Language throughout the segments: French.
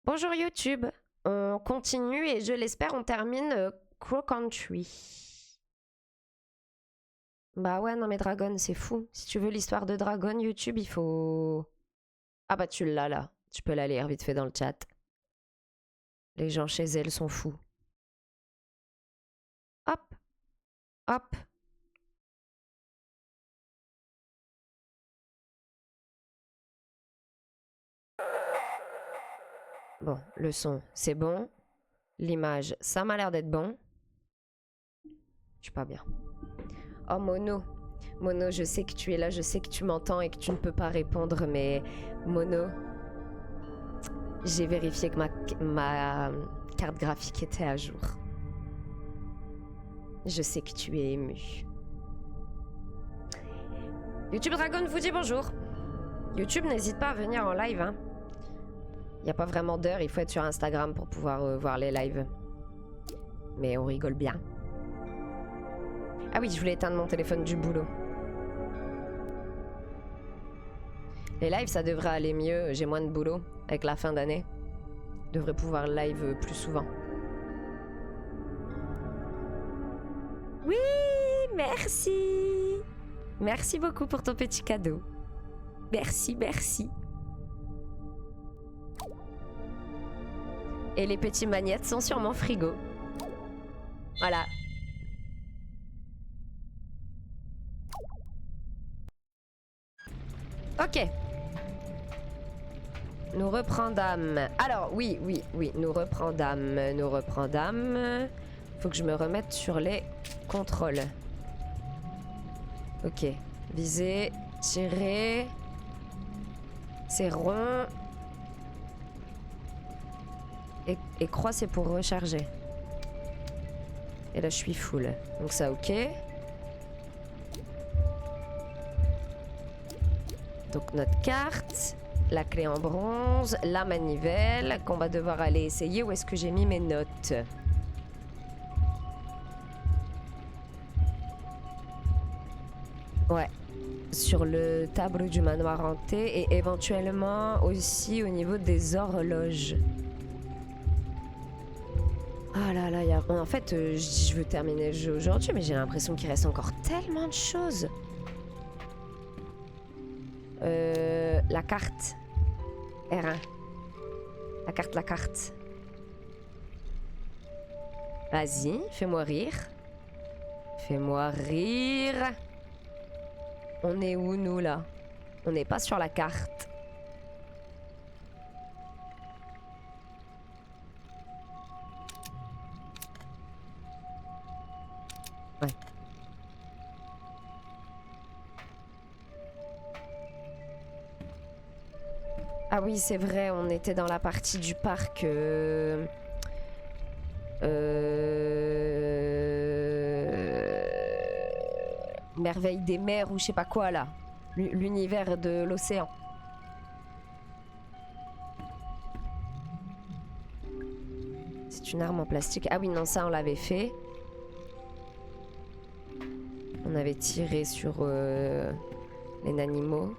Bonjour YouTube, on continue et je l'espère on termine Crow Country. Bah ouais non mais Dragon c'est fou. Si tu veux l'histoire de Dragon YouTube il faut... Ah bah tu l'as là, tu peux la lire vite fait dans le chat. Les gens chez elle sont fous. Hop, hop. Bon, le son c'est bon. L'image ça m'a l'air d'être bon. Je suis pas bien. Oh Mono, Mono, je sais que tu es là, je sais que tu m'entends et que tu ne peux pas répondre, mais Mono, j'ai vérifié que ma carte graphique était à jour. Je sais que tu es ému. YouTube Dragon vous dit bonjour. YouTube, n'hésite pas à venir en live. Hein. Il n'y a pas vraiment d'heure, il faut être sur Instagram pour pouvoir voir les lives. Mais on rigole bien. Ah oui, je voulais éteindre mon téléphone du boulot. Les lives, ça devrait aller mieux. J'ai moins de boulot avec la fin d'année. Je devrais pouvoir live plus souvent. Oui, merci. Merci beaucoup pour ton petit cadeau. Merci, merci. Et les petits magnettes sont sur mon frigo. Voilà. Ok. Nous reprendâmes. Alors, oui, nous reprendâmes. Faut que je me remette sur les contrôles. Ok. Viser, tirer. C'est rond. Et croix, c'est pour recharger. Et là, je suis full. Donc ça, ok. Donc notre carte. La clé en bronze, la manivelle qu'on va devoir aller essayer. Où est-ce que j'ai mis mes notes? Ouais, sur le tableau du manoir hanté et éventuellement aussi au niveau des horloges. Ah là là, en fait, je veux terminer le jeu aujourd'hui, mais j'ai l'impression qu'il reste encore tellement de choses. La carte. R1. La carte. Vas-y, fais-moi rire. Fais-moi rire. On est où, nous, là? On n'est pas sur la carte. Ouais. Ah oui, c'est vrai, on était dans la partie du parc... Merveille des mers ou je sais pas quoi, là. L'univers de l'océan. C'est une arme en plastique. Ah oui, non, ça, on l'avait fait. On avait tiré sur les animaux.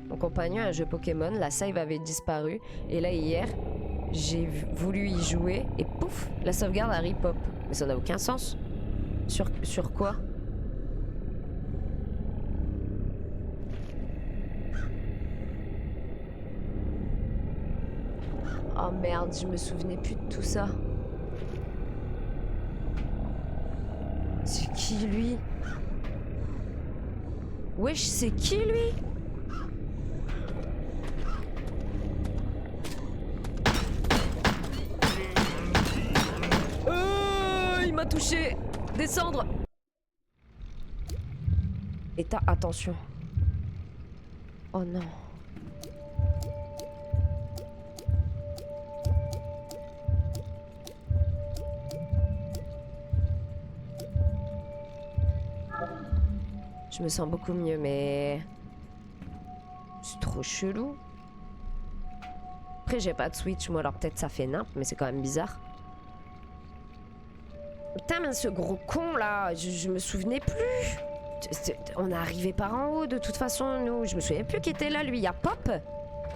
Mon compagnon a un jeu Pokémon, la save avait disparu. Et là, hier, j'ai voulu y jouer et pouf, la sauvegarde a ripop. Mais ça n'a aucun sens. Sur quoi? Oh merde, je me souvenais plus de tout ça. C'est qui lui? Wesh, c'est qui lui? Il m'a touché. Descendre. Et attention. Oh non. Je me sens beaucoup mieux, mais... C'est trop chelou. Après, j'ai pas de Switch, moi, alors peut-être ça fait nimp, mais c'est quand même bizarre. Putain, mais ce gros con, là, je me souvenais plus. On est arrivé par en haut, de toute façon, nous. Je me souviens plus qui était là, lui. Il y a Pop.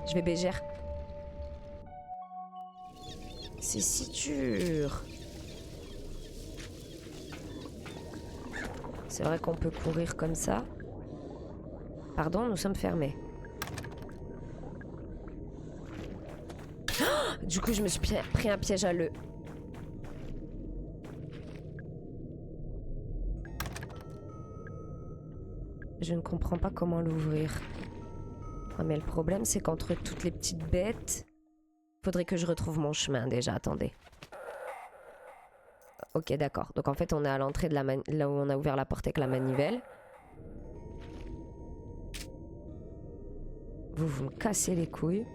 Je vais bégère. C'est si dur. C'est vrai qu'on peut courir comme ça. Pardon, nous sommes fermés. Oh, du coup, je me suis pris un piège à l'œuf. Je ne comprends pas comment l'ouvrir. Ah, mais le problème, c'est qu'entre toutes les petites bêtes, faudrait que je retrouve mon chemin déjà. Attendez. Ok, d'accord. Donc en fait, on est à l'entrée de la là où on a ouvert la porte avec la manivelle. Vous me cassez les couilles.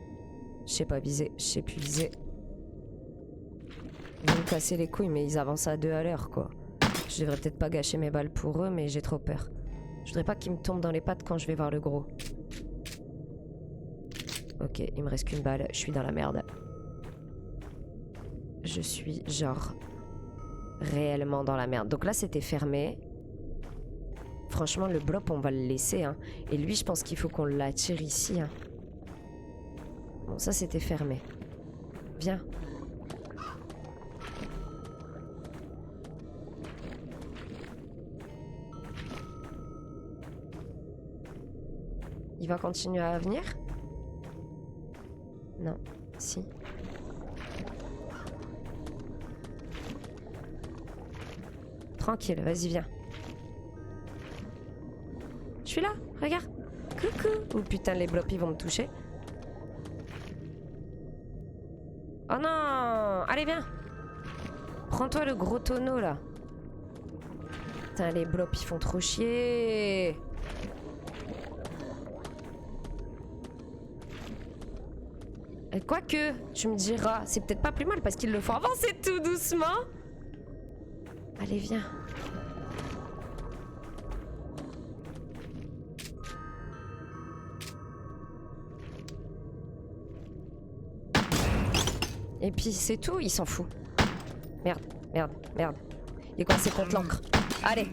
Je sais pas viser, je sais plus viser. Vous me cassez les couilles, mais ils avancent à 2 à l'heure, quoi. Je devrais peut-être pas gâcher mes balles pour eux, mais j'ai trop peur. Je voudrais pas qu'ils me tombent dans les pattes quand je vais voir le gros. Ok, il me reste qu'une balle. Je suis dans la merde. Je suis genre réellement dans la merde. Donc là, c'était fermé. Franchement, le blob, on va le laisser. Hein. Et lui, je pense qu'il faut qu'on l'attire ici. Hein. Bon, ça, c'était fermé. Viens. Il va continuer à venir? Non. Si. Tranquille, vas-y, viens. Je suis là, regarde. Coucou. Oh putain, les blops, ils vont me toucher. Oh non! Allez, viens! Prends-toi le gros tonneau, là. Putain, les blops, ils font trop chier. Quoique, tu me diras, c'est peut-être pas plus mal parce qu'ils le font avancer tout doucement. Allez, viens. Et puis c'est tout, il s'en fout. Merde, merde, merde. Il est coincé contre l'encre. Allez.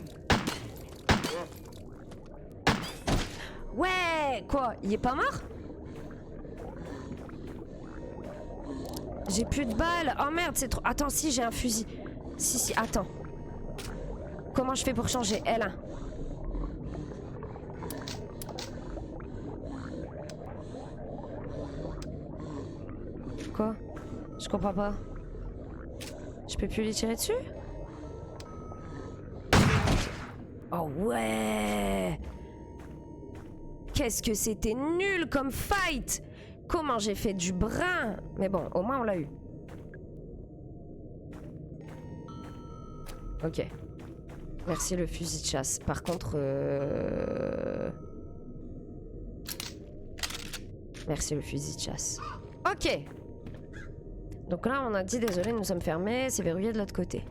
Ouais, quoi? Il est pas mort? J'ai plus de balles. Oh merde, c'est trop... Attends, si, j'ai un fusil. Si, attends. Comment je fais pour changer? L1. Quoi? Je comprends pas. Je peux plus lui tirer dessus? Oh ouais! Qu'est-ce que c'était nul comme fight! Comment j'ai fait du brin! Mais bon, au moins on l'a eu. Ok. Merci le fusil de chasse. Par contre... Merci le fusil de chasse. Ok! Donc là, on a dit désolé, nous sommes fermés, c'est verrouillé de l'autre côté.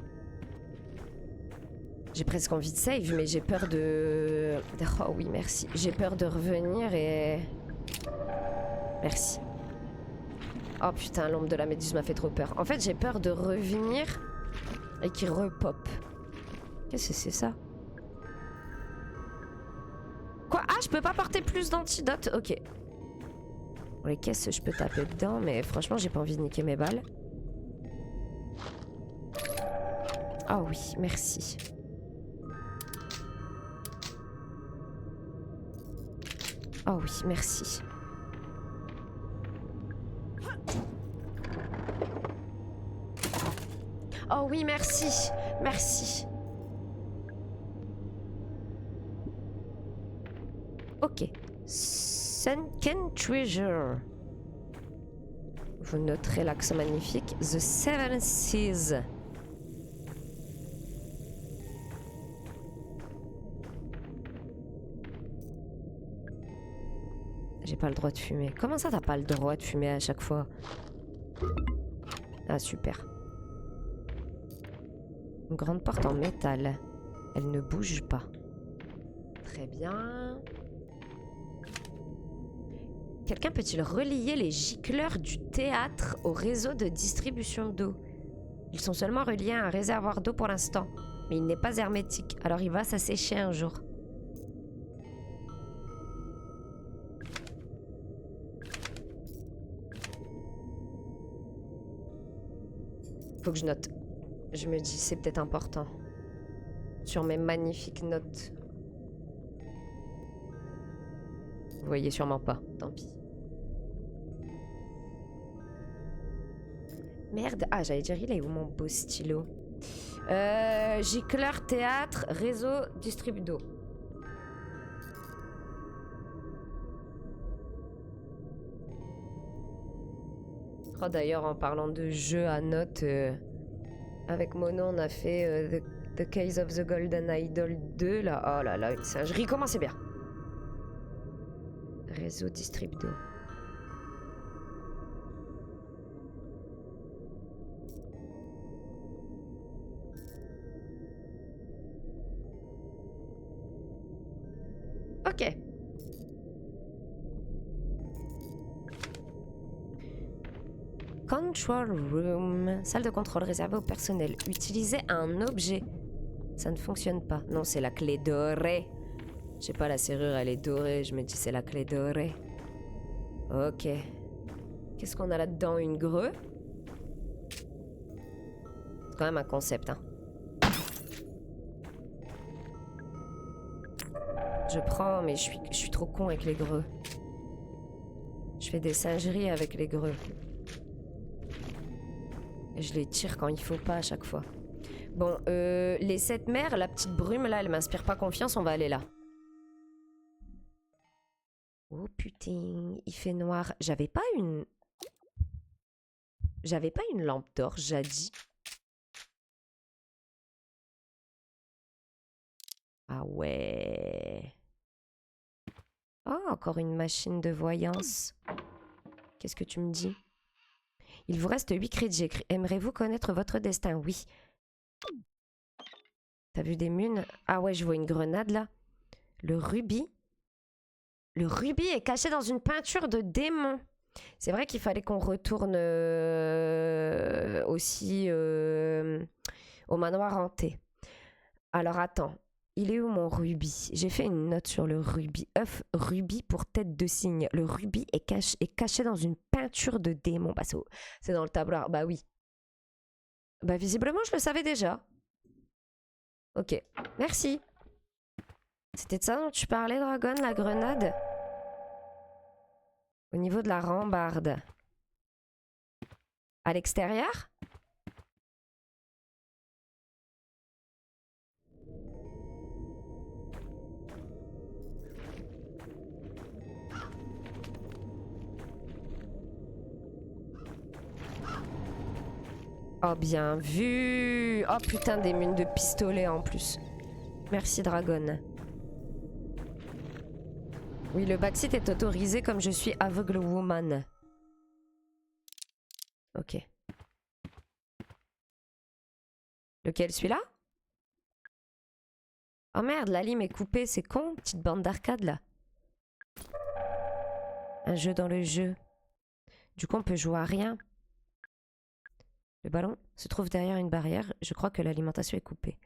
J'ai presque envie de save, mais j'ai peur de... Oh oui, merci. J'ai peur de revenir et... Merci. Oh putain, l'ombre de la méduse m'a fait trop peur. En fait, j'ai peur de revenir et qu'il repop. Qu'est-ce que c'est ça? Quoi? Ah, je peux pas porter plus d'antidote? Ok. Bon, les caisses, je peux taper dedans, mais franchement, j'ai pas envie de niquer mes balles. Oh oui, merci. Oh oui, merci. Oh oui, merci. Merci. Ok. Sunken Treasure. Vous noterez l'accent magnifique. The Seven Seas. J'ai pas le droit de fumer. Comment ça, t'as pas le droit de fumer à chaque fois? Ah, super. Une grande porte en métal. Elle ne bouge pas. Très bien. Quelqu'un peut-il relier les gicleurs du théâtre au réseau de distribution d'eau? Ils sont seulement reliés à un réservoir d'eau pour l'instant. Mais il n'est pas hermétique, alors il va s'assécher un jour. Faut que je note. Je me dis, c'est peut-être important. Sur mes magnifiques notes. Vous voyez sûrement pas, tant pis. Merde, ah j'allais dire, il est où mon beau stylo? Gicleur, théâtre, réseau, distribudo. Oh, d'ailleurs, en parlant de jeux à notes, avec Mono, on a fait the Case of the Golden Idol 2, là. Oh là là, une singerie, comment c'est bien. Réseau distribudo. Ok. Control room. Salle de contrôle réservée au personnel. Utilisez un objet. Ça ne fonctionne pas. Non, c'est la clé dorée. Je sais pas, la serrure, elle est dorée. Je me dis, c'est la clé dorée. Ok. Qu'est-ce qu'on a là-dedans? Une grue? C'est quand même un concept, hein. Je prends, mais je suis trop con avec les greux. Je fais des singeries avec les greux. Et je les tire quand il faut pas à chaque fois. Bon, les 7 mers, la petite brume là, elle m'inspire pas confiance, on va aller là. Oh putain, il fait noir. J'avais pas une lampe torche, jadis. Ah ouais. Oh, encore une machine de voyance. Qu'est-ce que tu me dis? Il vous reste 8 crédits. Aimerez-vous connaître votre destin? Oui. T'as vu des munes? Ah ouais, je vois une grenade là. Le rubis. Le rubis est caché dans une peinture de démon. C'est vrai qu'il fallait qu'on retourne aussi au manoir hanté. Alors attends. Il est où mon rubis? J'ai fait une note sur le rubis. œuf rubis pour tête de cygne. Le rubis est caché dans une peinture de démon. Bah, c'est dans le tableau. Bah oui. Bah visiblement, je le savais déjà. Ok. Merci. C'était de ça dont tu parlais, Dragon, la grenade? Au niveau de la rambarde. À l'extérieur? Oh, bien vu. Oh putain, des mines de pistolet en plus. Merci, Dragon. Oui, le backseat est autorisé comme je suis aveugle woman. Ok. Lequel, celui-là? Oh merde, la lime est coupée, c'est con. Petite bande d'arcade, là. Un jeu dans le jeu. Du coup, on peut jouer à rien. Le ballon se trouve derrière une barrière. Je crois que l'alimentation est coupée.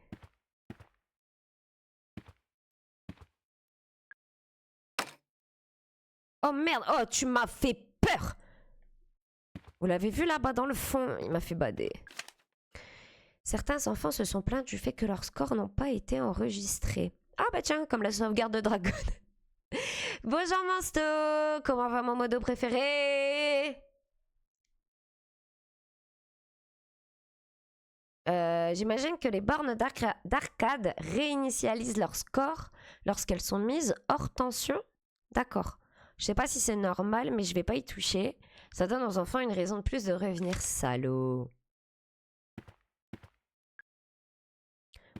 Oh merde! Oh, tu m'as fait peur! Vous l'avez vu là-bas dans le fond? Il m'a fait bader. Certains enfants se sont plaints du fait que leurs scores n'ont pas été enregistrés. Ah bah tiens, comme la sauvegarde de Dragon. Bonjour Monsto! Comment va mon modo préféré? J'imagine que les bornes d'arcade réinitialisent leur score lorsqu'elles sont mises hors tension. D'accord. Je sais pas si c'est normal, mais je vais pas y toucher. Ça donne aux enfants une raison de plus de revenir salaud.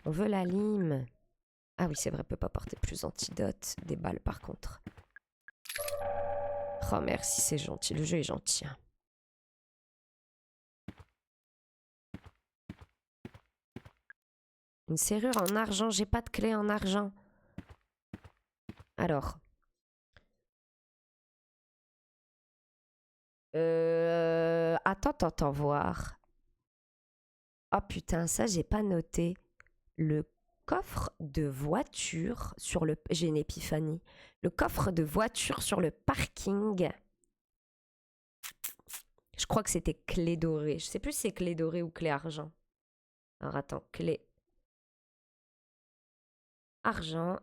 On veut la lime. Ah oui, c'est vrai, peut pas porter plus antidote. Des balles par contre. Oh merci, c'est gentil. Le jeu est gentil. Hein. Une serrure en argent. J'ai pas de clé en argent. Alors. Attends, voir. Oh putain, ça j'ai pas noté. Le coffre de voiture sur le... J'ai une épiphanie. Le coffre de voiture sur le parking. crois que c'était clé dorée. Je sais plus si c'est clé dorée ou clé argent. Alors attends, clé argent.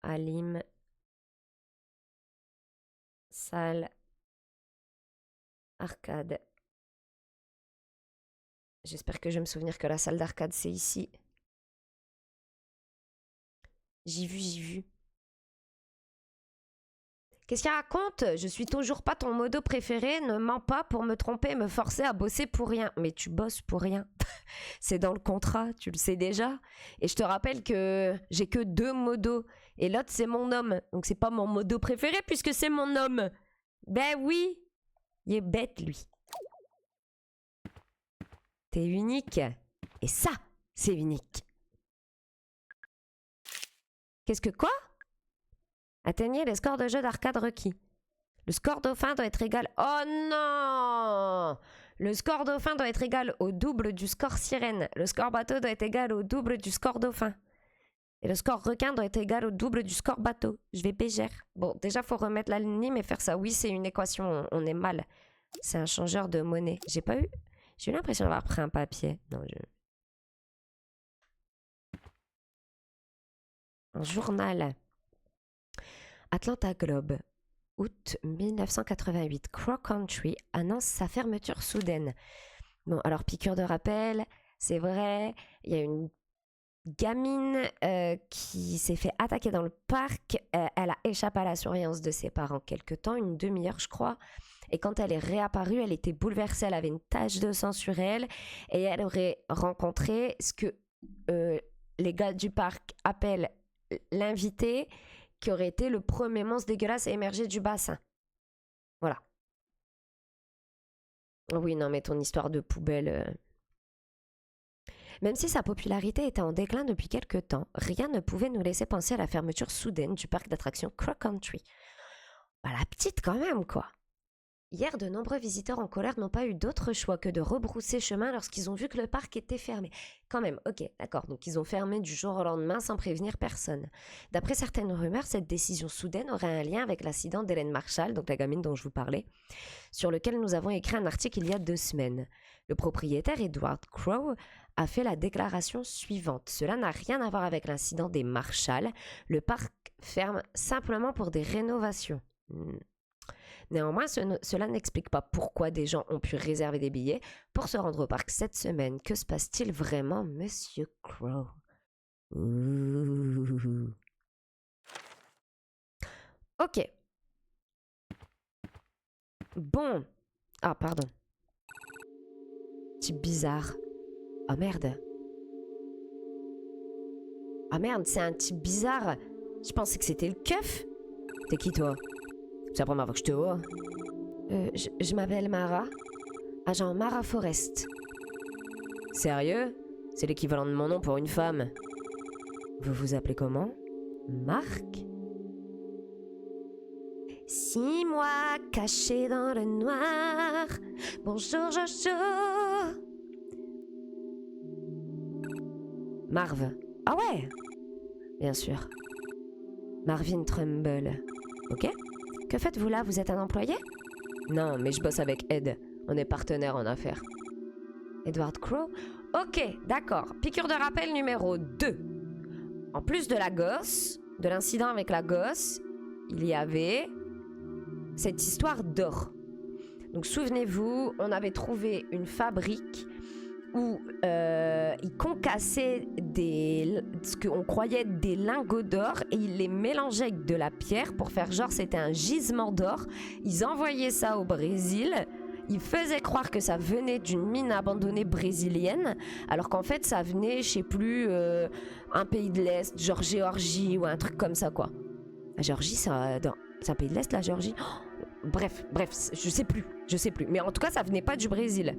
Alim. Salle. Arcade. J'espère que je vais me souvenir que la salle d'arcade, c'est ici. J'ai vu. Qu'est-ce qu'il raconte? Je suis toujours pas ton modo préféré, ne mens pas pour me tromper et me forcer à bosser pour rien. Mais tu bosses pour rien. C'est dans le contrat, tu le sais déjà. Et je te rappelle que j'ai que 2 modos. Et l'autre, c'est mon homme. Donc c'est pas mon modo préféré puisque c'est mon homme. Ben oui. Il est bête, lui. T'es unique. Et ça, c'est unique. Qu'est-ce que quoi? Atteignez les scores de jeu d'arcade requis. Le score dauphin doit être égal... Oh non! Le score dauphin doit être égal au double du score sirène. Le score bateau doit être égal au double du score dauphin. Et le score requin doit être égal au double du score bateau. Je vais bégère. Bon, déjà, faut remettre la ligne et faire ça. Oui, c'est une équation. On est mal. C'est un changeur de monnaie. J'ai eu l'impression d'avoir pris un papier. Non, Un journal. Atlanta Globe, août 1988. Crow Country annonce sa fermeture soudaine. Bon, alors piqûre de rappel, c'est vrai, il y a une gamine qui s'est fait attaquer dans le parc. Elle a échappé à la surveillance de ses parents quelque temps, une demi-heure je crois. Et quand elle est réapparue, elle était bouleversée, elle avait une tache de sang sur elle et elle aurait rencontré ce que les gars du parc appellent l'invité, qui aurait été le premier monstre dégueulasse à émerger du bassin. Voilà. Oui, non, mais ton histoire de poubelle... Même si sa popularité était en déclin depuis quelque temps, rien ne pouvait nous laisser penser à la fermeture soudaine du parc d'attractions Crow Country. Bah, la petite quand même, quoi. Hier, de nombreux visiteurs en colère n'ont pas eu d'autre choix que de rebrousser chemin lorsqu'ils ont vu que le parc était fermé. Quand même, ok, d'accord, donc ils ont fermé du jour au lendemain sans prévenir personne. D'après certaines rumeurs, cette décision soudaine aurait un lien avec l'accident d'Hélène Marshall, donc la gamine dont je vous parlais, sur lequel nous avons écrit un article il y a 2 semaines. Le propriétaire Edward Crow a fait la déclaration suivante. Cela n'a rien à voir avec l'incident des Marshall. Le parc ferme simplement pour des rénovations. Néanmoins, cela n'explique pas pourquoi des gens ont pu réserver des billets pour se rendre au parc cette semaine. Que se passe-t-il vraiment, Monsieur Crow? Ouh. Ok. Bon. Ah, pardon. Type bizarre. Oh merde. Ah merde, c'est un type bizarre. Je pensais que c'était le keuf. T'es qui, toi? C'est la première fois que je te vois. Je m'appelle Mara. Agent Mara Forest. Sérieux? C'est l'équivalent de mon nom pour une femme. Vous vous appelez comment? Marc? 6 mois cachés dans le noir. Bonjour Jojo. Marv. Ah ouais? Bien sûr. Marvin Trumbull. Ok? Que faites-vous là? Vous êtes un employé? Non, mais je bosse avec Ed. On est partenaires en affaires. Edward Crow? Ok, d'accord. Piqûre de rappel numéro 2. En plus de la gosse, de l'incident avec la gosse, il y avait cette histoire d'or. Donc souvenez-vous, on avait trouvé une fabrique où il concassait ce qu'on croyait des lingots d'or et il les mélangeait avec de la pierre pour faire genre c'était un gisement d'or. Ils envoyaient ça au Brésil. Ils faisaient croire que ça venait d'une mine abandonnée brésilienne, alors qu'en fait ça venait, je sais plus, un pays de l'Est, genre Géorgie ou un truc comme ça quoi. La Géorgie, c'est un pays de l'Est, la Géorgie. Oh, bref, je sais plus. Mais en tout cas, ça venait pas du Brésil.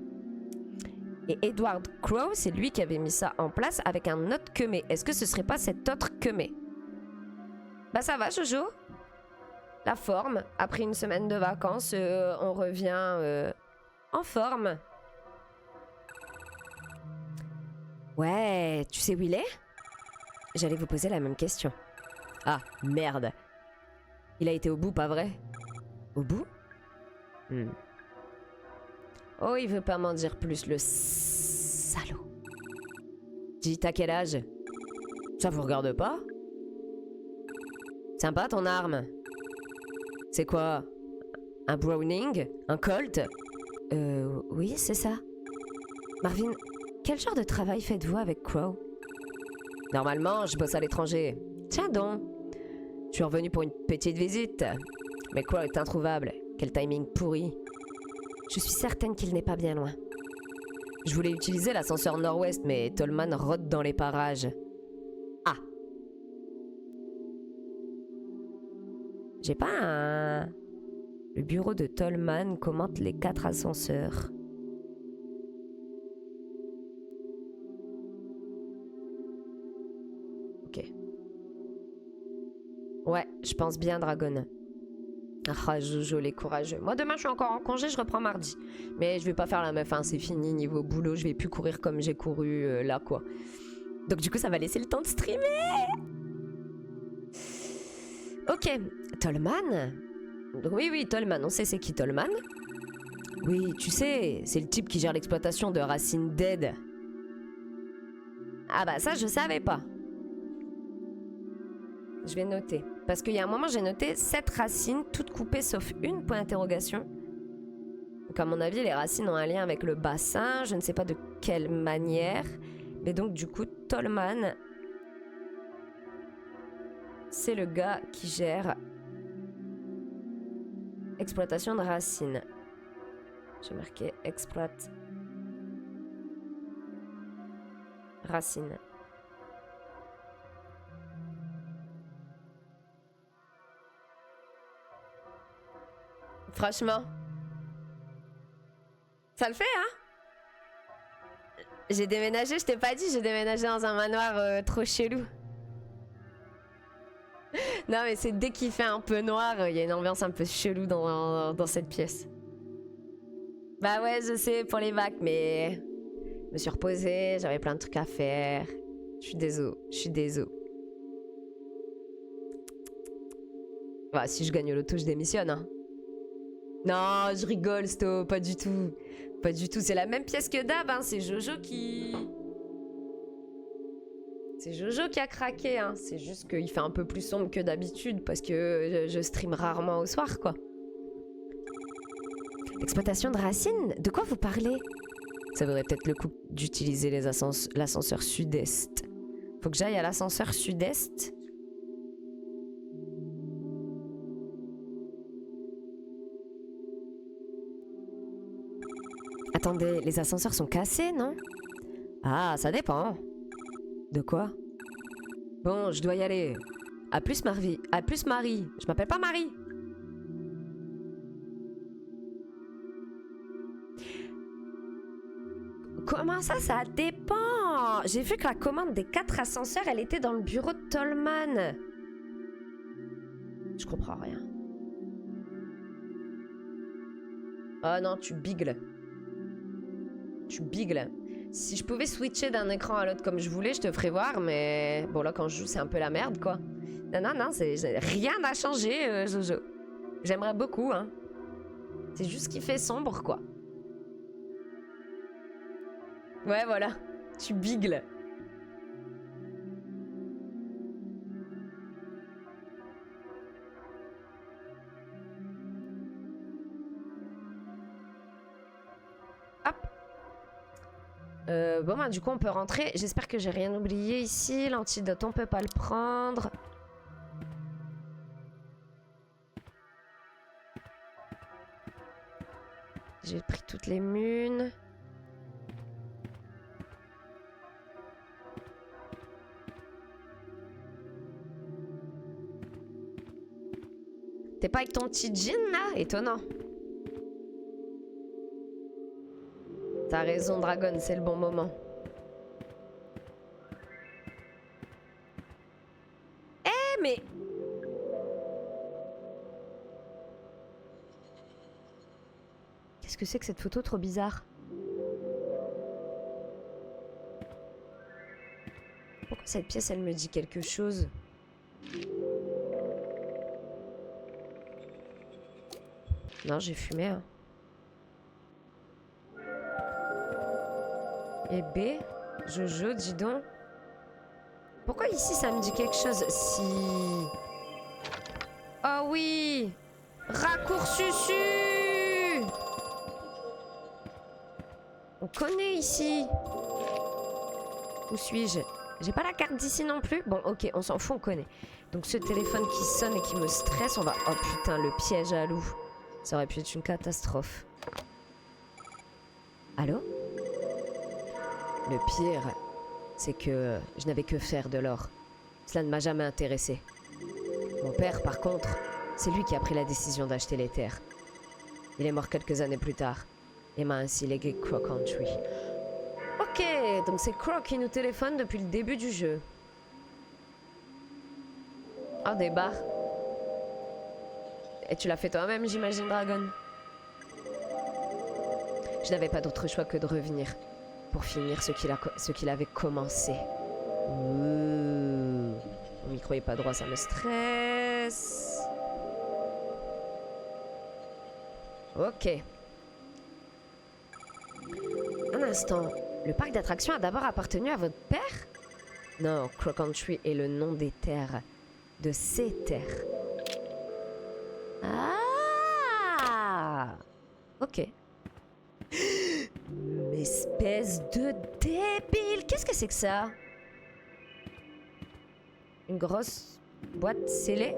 Et Edward Crow, c'est lui qui avait mis ça en place avec un autre Kemé. Est-ce que ce serait pas cet autre Kemé? Bah ça va, Jojo. La forme. Après une semaine de vacances, on revient en forme. Ouais, tu sais où il est? J'allais vous poser la même question. Ah, merde. Il a été au bout, pas vrai? Au bout? Hmm. Oh, il veut pas m'en dire plus, le salaud. Dis, t'as quel âge? Ça vous regarde pas? Sympa ton arme. C'est quoi? Un Browning? Un Colt? Oui, c'est ça. Marvin, quel genre de travail faites-vous avec Crow? Normalement, je bosse à l'étranger. Tiens donc. Je suis revenu pour une petite visite. Mais Crow est introuvable. Quel timing pourri. Je suis certaine qu'il n'est pas bien loin. Je voulais utiliser l'ascenseur nord-ouest, mais Tolman rôde dans les parages. Ah. J'ai pas un... Le bureau de Tolman commente les 4 ascenseurs. Ok. Ouais, je pense bien, Dragon. Ah, Jojo, les courageux. Moi, demain, je suis encore en congé, je reprends mardi. Mais je vais pas faire la meuf, hein, c'est fini, niveau boulot, je vais plus courir comme j'ai couru là, quoi. Donc du coup, ça va laisser le temps de streamer. Ok, Tolman. Oui, Tolman, on sait c'est qui Tolman. Oui, tu sais, c'est le type qui gère l'exploitation de Racine Dead. Ah bah ça, je savais pas. Je vais noter. Parce qu'il y a un moment, j'ai noté 7 racines, toutes coupées sauf une, point d'interrogation. Donc à mon avis, les racines ont un lien avec le bassin, je ne sais pas de quelle manière. Mais donc du coup, Tolman, c'est le gars qui gère exploitation de racines. J'ai marqué exploite racines. Franchement, ça le fait, hein? J'ai déménagé, je t'ai pas dit, j'ai déménagé dans un manoir trop chelou. Non mais c'est dès qu'il fait un peu noir, il y a une ambiance un peu chelou dans cette pièce. Bah ouais, je sais, pour les vagues, mais... Je me suis reposée, j'avais plein de trucs à faire. Je suis désolé. Bah si je gagne l'auto, je démissionne, hein. Non, je rigole, Sto, pas du tout. Pas du tout, c'est la même pièce que d'hab, hein. C'est Jojo qui... C'est Jojo qui a craqué, hein. C'est juste qu'il fait un peu plus sombre que d'habitude parce que je stream rarement au soir, quoi. Exploitation de racines? De quoi vous parlez? Ça vaudrait peut-être le coup d'utiliser l'ascenseur sud-est. Faut que j'aille à l'ascenseur sud-est. Attendez, les ascenseurs sont cassés, non? Ah, ça dépend. De quoi? Bon, je dois y aller. À plus, Marvie. À plus, Marie. Je m'appelle pas Marie. Comment ça, ça dépend? J'ai vu que la commande des 4 ascenseurs, elle était dans le bureau de Tolman. Je comprends rien. Oh non, tu bigles. Tu bigles. Si je pouvais switcher d'un écran à l'autre comme je voulais, je te ferais voir, mais... Bon, là, quand je joue, c'est un peu la merde, quoi. Non, rien n'a changé, Jojo. J'aimerais beaucoup, hein. C'est juste qu'il fait sombre, quoi. Ouais, voilà. Tu bigles. Hop. Bon, bah, du coup, on peut rentrer. J'espère que j'ai rien oublié ici. L'antidote, on peut pas le prendre. J'ai pris toutes les munes. T'es pas avec ton petit jean là? Étonnant. T'as raison, Dragon, c'est le bon moment. Eh, mais... Qu'est-ce que c'est que cette photo trop bizarre? Pourquoi cette pièce, elle me dit quelque chose? Non, j'ai fumé, hein. Et B, Jojo, dis donc. Pourquoi ici ça me dit quelque chose? Si... Oh oui! Raccoursusu! On connaît ici. Où suis-je? J'ai pas la carte d'ici non plus? Bon, ok, on s'en fout, on connaît. Donc ce téléphone qui sonne et qui me stresse, on va... Oh putain, le piège à loup. Ça aurait pu être une catastrophe. Allô? Le pire, c'est que je n'avais que faire de l'or. Cela ne m'a jamais intéressé. Mon père, par contre, c'est lui qui a pris la décision d'acheter les terres. Il est mort quelques années plus tard et m'a ainsi légué Crow Country. Ok, donc c'est Crow qui nous téléphone depuis le début du jeu. Oh, des bars. Et tu l'as fait toi-même, j'imagine, Dragon? Je n'avais pas d'autre choix que de revenir pour finir ce qu'il avait commencé. Ouh. Mon micro est pas droit, ça me stresse. Ok. Un instant. Le parc d'attractions a d'abord appartenu à votre père? Non, Crow Country est le nom des terres. De ces terres. Ah! Ok. Espèce de débile! Qu'est-ce que c'est que ça? Une grosse boîte scellée?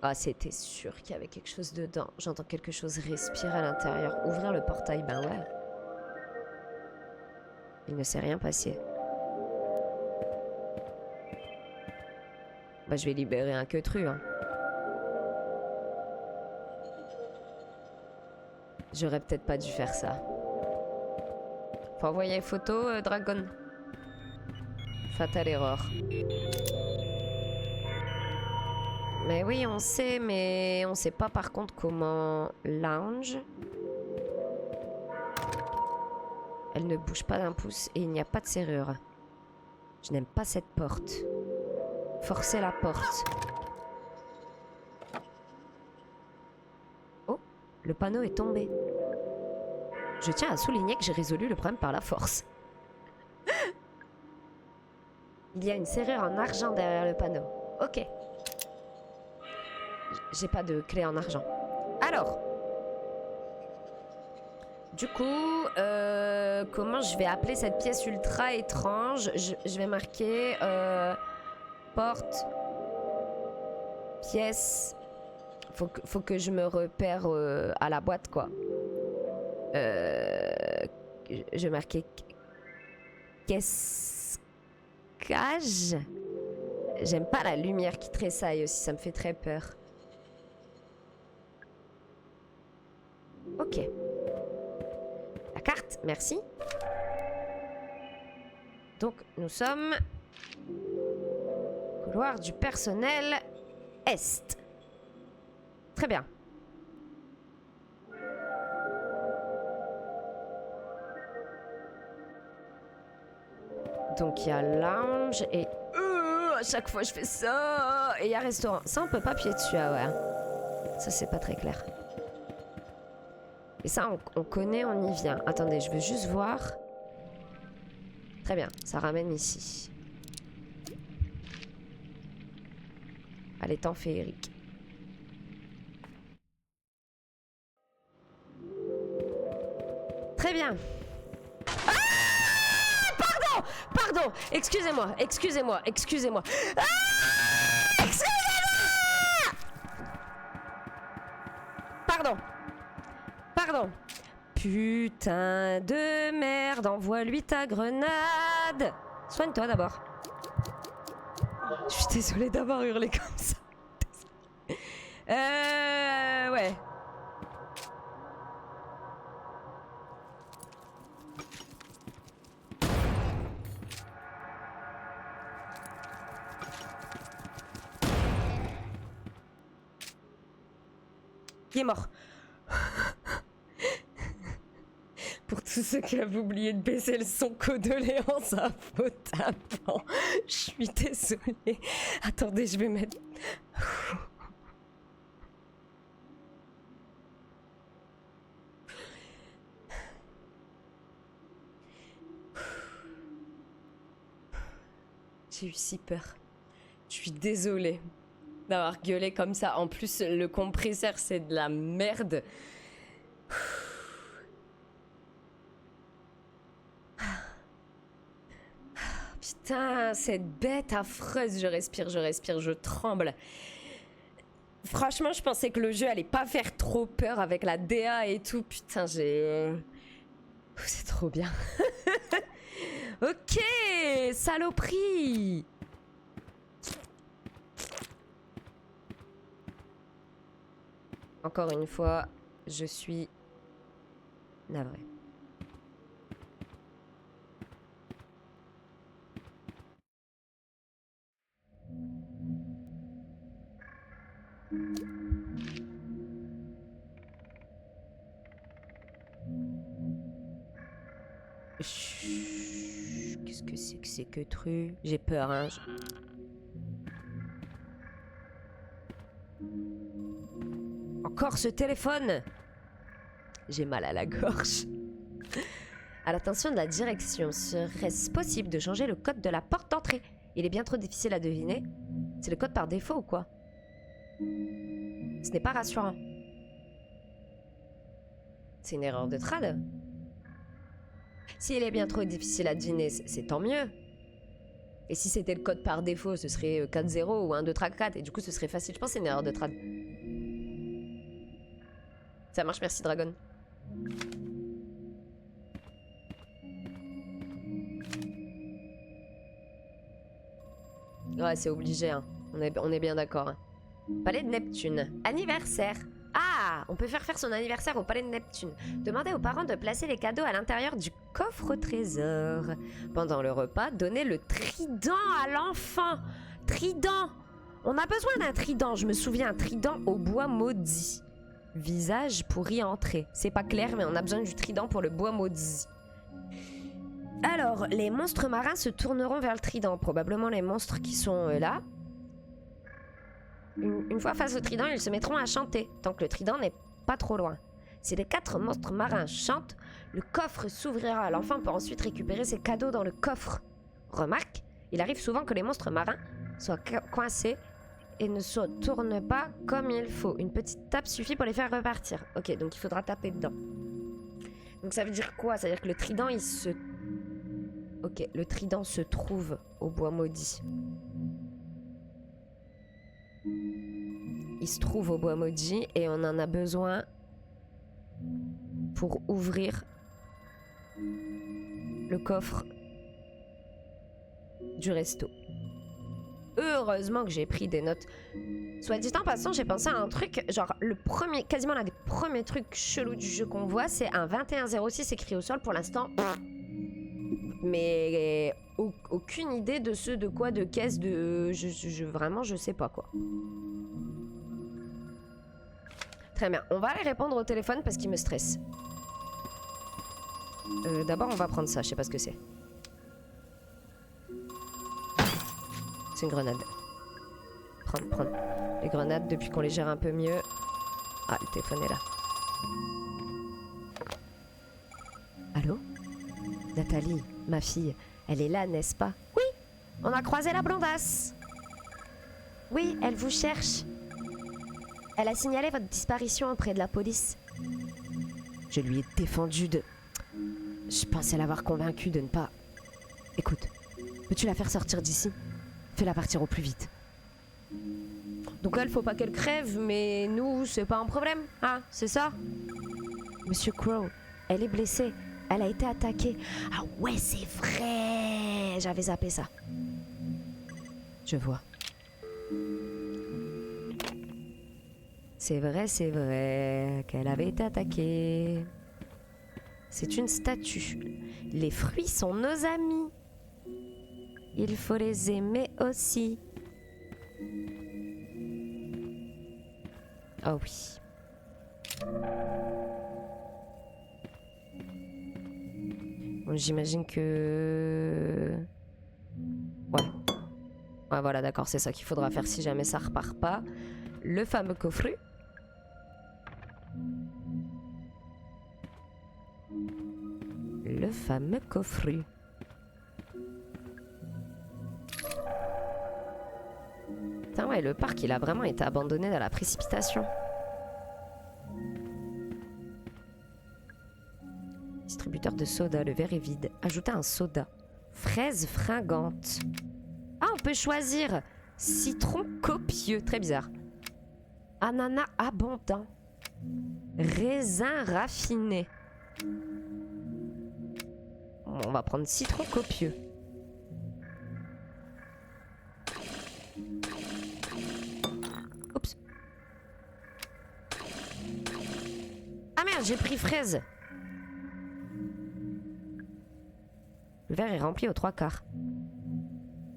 Ah, c'était sûr qu'il y avait quelque chose dedans. J'entends quelque chose respirer à l'intérieur. Ouvrir le portail, ben ouais. Il ne s'est rien passé. Bah, je vais libérer un queutru, hein. J'aurais peut-être pas dû faire ça. Faut envoyer une photo, Dragon. Fatale erreur. Mais oui, on sait, mais on sait pas par contre comment... Lounge. Elle ne bouge pas d'un pouce et il n'y a pas de serrure. Je n'aime pas cette porte. Forcer la porte. Oh, le panneau est tombé. Je tiens à souligner que j'ai résolu le problème par la force. Il y a une serrure en argent derrière le panneau. Ok. J'ai pas de clé en argent. Alors. Du coup, comment je vais appeler cette pièce ultra étrange? Je vais marquer porte, pièce. Faut que je me repère à la boîte, quoi. Je vais marquer caisse cage. J'aime pas la lumière qui tressaille aussi, ça me fait très peur. Ok. La carte, merci. Donc, nous sommes... Couloir du personnel Est. Très bien. Donc, il y a lounge et... à chaque fois, je fais ça. Et il y a restaurant. Ça, on peut pas appuyer dessus, ah ouais. Ça, c'est pas très clair. Et ça, on connaît, on y vient. Attendez, je veux juste voir. Très bien, ça ramène ici. Allez, temps féerique. Très bien. Ah! Pardon! Pardon! Excusez-moi, excusez-moi, excusez-moi. Ah! Excusez-moi! Pardon. Pardon. Putain de merde, envoie-lui ta grenade. Soigne-toi d'abord. Je suis désolée d'avoir hurlé comme ça. Ouais. Il est mort. Pour tous ceux qui avaient oublié de baisser le son condoléances à vos tapants. Je suis désolée. Attendez, je vais mettre... J'ai eu si peur. Je suis désolée d'avoir gueulé comme ça. En plus, le compresseur, c'est de la merde. Putain, cette bête affreuse. Je respire, je tremble. Franchement, je pensais que le jeu allait pas faire trop peur avec la DA et tout. Putain, j'ai... C'est trop bien. Ok, saloperie. Encore une fois, je suis navrée. Qu'est-ce que c'est que truc? J'ai peur, hein. Encore ce téléphone! J'ai mal à la gorge. À l'attention de la direction, serait-ce possible de changer le code de la porte d'entrée? Il est bien trop difficile à deviner. C'est le code par défaut ou quoi? Ce n'est pas rassurant. C'est une erreur de trad. S'il est bien trop difficile à deviner, c'est tant mieux. Et si c'était le code par défaut, ce serait 4-0 ou 1-2-3-4. Et du coup, ce serait facile. Je pense que c'est une erreur de trad. Ça marche, merci Dragon. Ouais, c'est obligé, hein. On est bien d'accord. Hein. Palais de Neptune. Anniversaire. Ah, on peut faire son anniversaire au Palais de Neptune. Demandez aux parents de placer les cadeaux à l'intérieur du coffre au trésor. Pendant le repas, donnez le trident à l'enfant. Trident. On a besoin d'un trident. Je me souviens, un trident au bois maudit. Visage pour y entrer. C'est pas clair, mais on a besoin du trident pour le bois maudit. Alors, les monstres marins se tourneront vers le trident. Probablement les monstres qui sont là. Une fois face au trident, ils se mettront à chanter, tant que le trident n'est pas trop loin. Si les 4 monstres marins chantent, le coffre s'ouvrira. L'enfant peut ensuite récupérer ses cadeaux dans le coffre. Remarque, il arrive souvent que les monstres marins soient coincés et ne se tournent pas comme il faut. Une petite tape suffit pour les faire repartir. Ok, donc il faudra taper dedans. Donc ça veut dire quoi? Ça veut dire que le trident, il se... Ok, le trident se trouve au bois maudit. Il se trouve au bois maudit et on en a besoin pour ouvrir le coffre du resto. Heureusement que j'ai pris des notes. Soit dit en passant, j'ai pensé à un truc, genre le premier, quasiment l'un des premiers trucs chelous du jeu qu'on voit, c'est un 2106 écrit au sol pour l'instant. Mais aucune idée de ce de quoi, de caisse, de... vraiment, je sais pas quoi. Très bien, on va aller répondre au téléphone parce qu'il me stresse. D'abord, on va prendre ça, je sais pas ce que c'est. C'est une grenade. Prendre. Les grenades, depuis qu'on les gère un peu mieux... Ah, le téléphone est là. Allô? Nathalie, ma fille, elle est là, n'est-ce pas? Oui, on a croisé la blondasse. Oui, elle vous cherche. Elle a signalé votre disparition auprès de la police. Je lui ai défendu de... Je pensais l'avoir convaincue de ne pas... Écoute, peux-tu la faire sortir d'ici? Fais-la partir au plus vite. Donc elle, faut pas qu'elle crève, mais nous, c'est pas un problème, hein, c'est ça? Monsieur Crow, elle est blessée. Elle a été attaquée. Ah ouais, c'est vrai. J'avais zappé ça. Je vois. C'est vrai qu'elle avait été attaquée. C'est une statue. Les fruits sont nos amis. Il faut les aimer aussi. Oh oui. Bon, j'imagine que... Ouais. Ouais, voilà, d'accord, c'est ça qu'il faudra faire si jamais ça repart pas. Le fameux coffret. Le fameux coffret. Putain, ouais, le parc, il a vraiment été abandonné dans la précipitation. Distributeur de soda, le verre est vide. Ajoutez un soda. Fraise fringante. Ah, on peut choisir. Citron copieux, très bizarre. Ananas abondant. Raisin raffiné. Bon, on va prendre citron copieux. Oups. Ah merde, j'ai pris fraise. Le verre est rempli aux 3/4.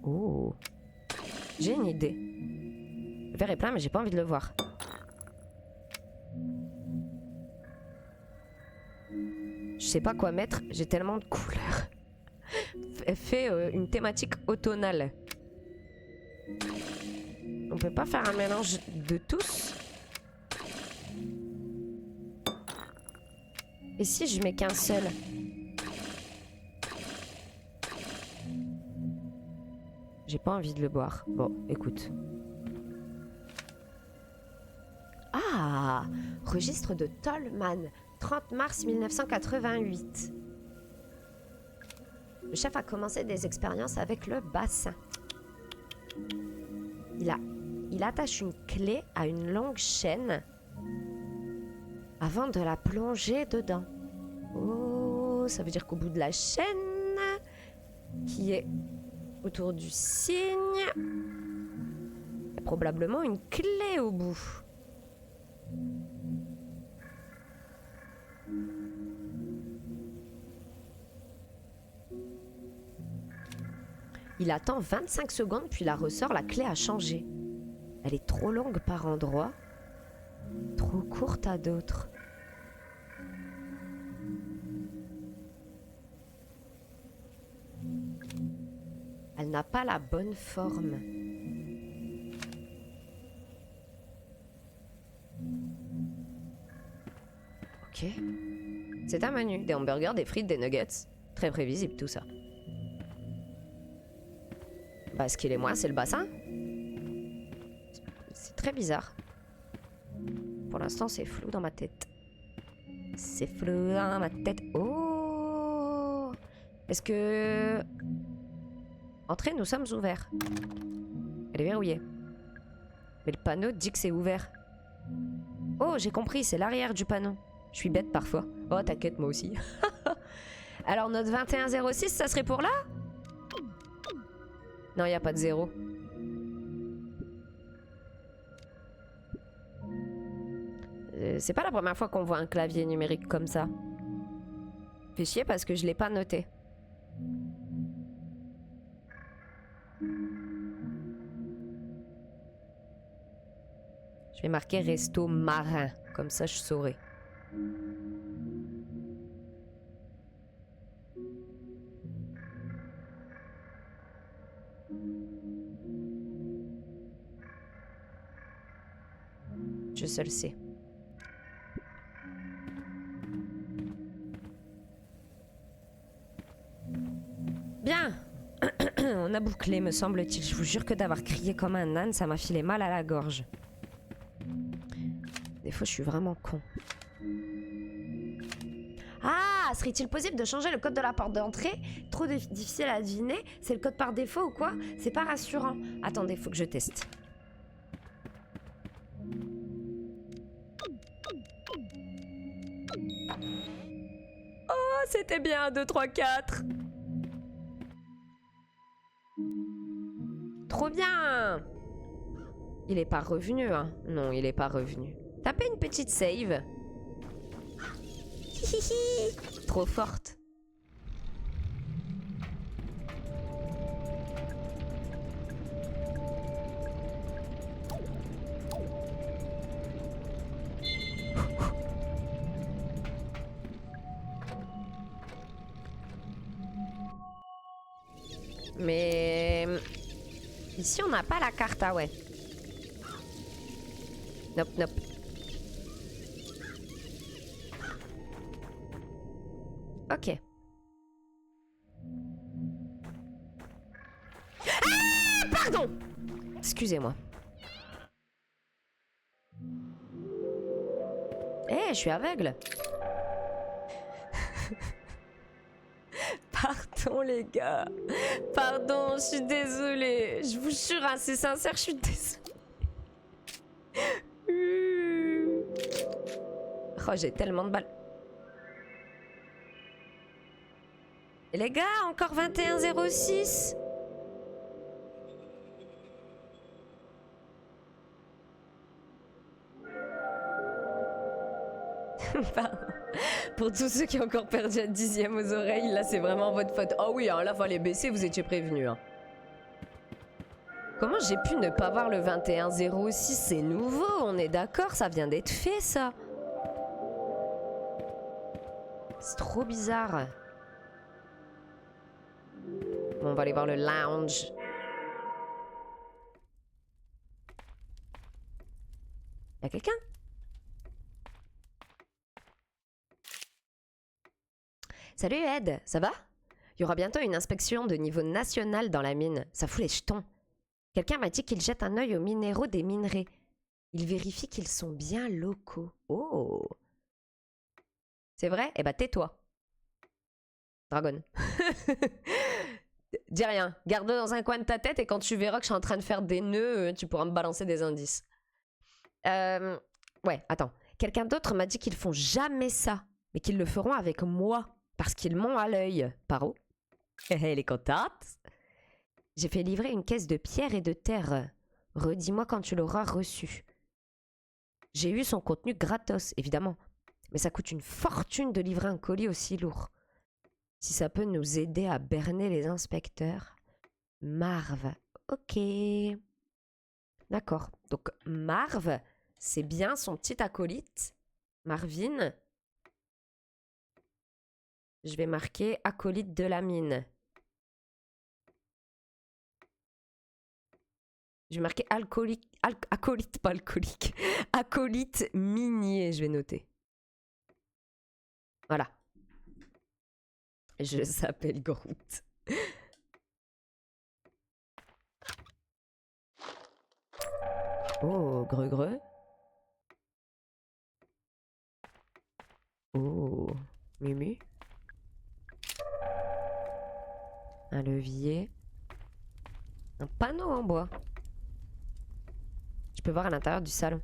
Oh. J'ai une idée. Le verre est plein, mais j'ai pas envie de le voir. Je sais pas quoi mettre, j'ai tellement de couleurs. Fait une thématique automnale. On peut pas faire un mélange de tous? Et si je mets qu'un seul? J'ai pas envie de le boire. Bon, écoute. Ah! Registre de Tolman, 30 mars 1988. Le chef a commencé des expériences avec le bassin. Il attache une clé à une longue chaîne avant de la plonger dedans. Oh, ça veut dire qu'au bout de la chaîne, qui est autour du cygne, il y a probablement une clé au bout. Il attend 25 secondes puis la ressort, la clé a changé. Elle est trop longue par endroits, trop courte à d'autres. Elle n'a pas la bonne forme. Ok. C'est un menu. Des hamburgers, des frites, des nuggets. Très prévisible tout ça. Bah, ce qu'il est moi, c'est le bassin. C'est très bizarre. Pour l'instant, c'est flou dans ma tête. C'est flou dans ma tête. Oh! Est-ce que... Entrée, nous sommes ouverts. Elle est verrouillée. Mais le panneau dit que c'est ouvert. Oh, j'ai compris, c'est l'arrière du panneau. Je suis bête parfois. Oh, t'inquiète, moi aussi. Alors, notre 2106, ça serait pour là? Non, il n'y a pas de 0. C'est pas la première fois qu'on voit un clavier numérique comme ça. Fait chier parce que je l'ai pas noté. Je vais marquer resto marin, comme ça je saurai. Je seul sais. Bien. On a bouclé, me semble-t-il. Je vous jure que d'avoir crié comme un âne, ça m'a filé mal à la gorge. Des fois, je suis vraiment con. Ah, serait-il possible de changer le code de la porte d'entrée? Trop difficile à deviner. C'est le code par défaut ou quoi? C'est pas rassurant. Attendez, faut que je teste. Oh, c'était bien, 2, 3, 4. Trop bien. Il est pas revenu, hein? Non, il est pas revenu. Tapez une petite save. Hihihi. Trop forte. Mais... Ici, on n'a pas la carte, ah ouais. Nope, nope. Ok. Ah, pardon! Excusez-moi. je suis aveugle. Pardon les gars. Pardon, je suis désolée. Je vous jure, hein, c'est sincère, je suis désolée. Oh, j'ai tellement de balles. Et les gars, encore 21,06. Pardon. Pour tous ceux qui ont encore perdu un 10e aux oreilles, là c'est vraiment votre faute. Oh oui, hein, là fallait baisser, vous étiez prévenus. Hein. Comment j'ai pu ne pas voir le 21,06? C'est nouveau, on est d'accord, ça vient d'être fait ça. C'est trop bizarre. Bon, on va aller voir le lounge. Y'a quelqu'un? Salut Ed, ça va? Il y aura bientôt une inspection de niveau national dans la mine. Ça fout les jetons. Quelqu'un m'a dit qu'il jette un œil aux minéraux des minerais. Il vérifie qu'ils sont bien locaux. Oh! C'est vrai? Eh bah tais-toi. Dragon. Dis rien. Garde-le dans un coin de ta tête et quand tu verras que je suis en train de faire des nœuds, tu pourras me balancer des indices. Ouais, attends. Quelqu'un d'autre m'a dit qu'ils font jamais ça, mais qu'ils le feront avec moi. Parce qu'ils m'ont à l'œil. Paro. Elle est contente. J'ai fait livrer une caisse de pierre et de terre. Redis-moi quand tu l'auras reçue. J'ai eu son contenu gratos, évidemment. Mais ça coûte une fortune de livrer un colis aussi lourd. Si ça peut nous aider à berner les inspecteurs. Marv. Ok. D'accord. Donc Marv, c'est bien son petit acolyte. Marvin. Je vais marquer acolyte de la mine. Je vais marquer acolyte, pas alcoolique. Acolyte minier, je vais noter. Voilà. Je s'appelle Groot. Oh, greu. Oh, Mumu. Un levier. Un panneau en bois. Je peux voir à l'intérieur du salon.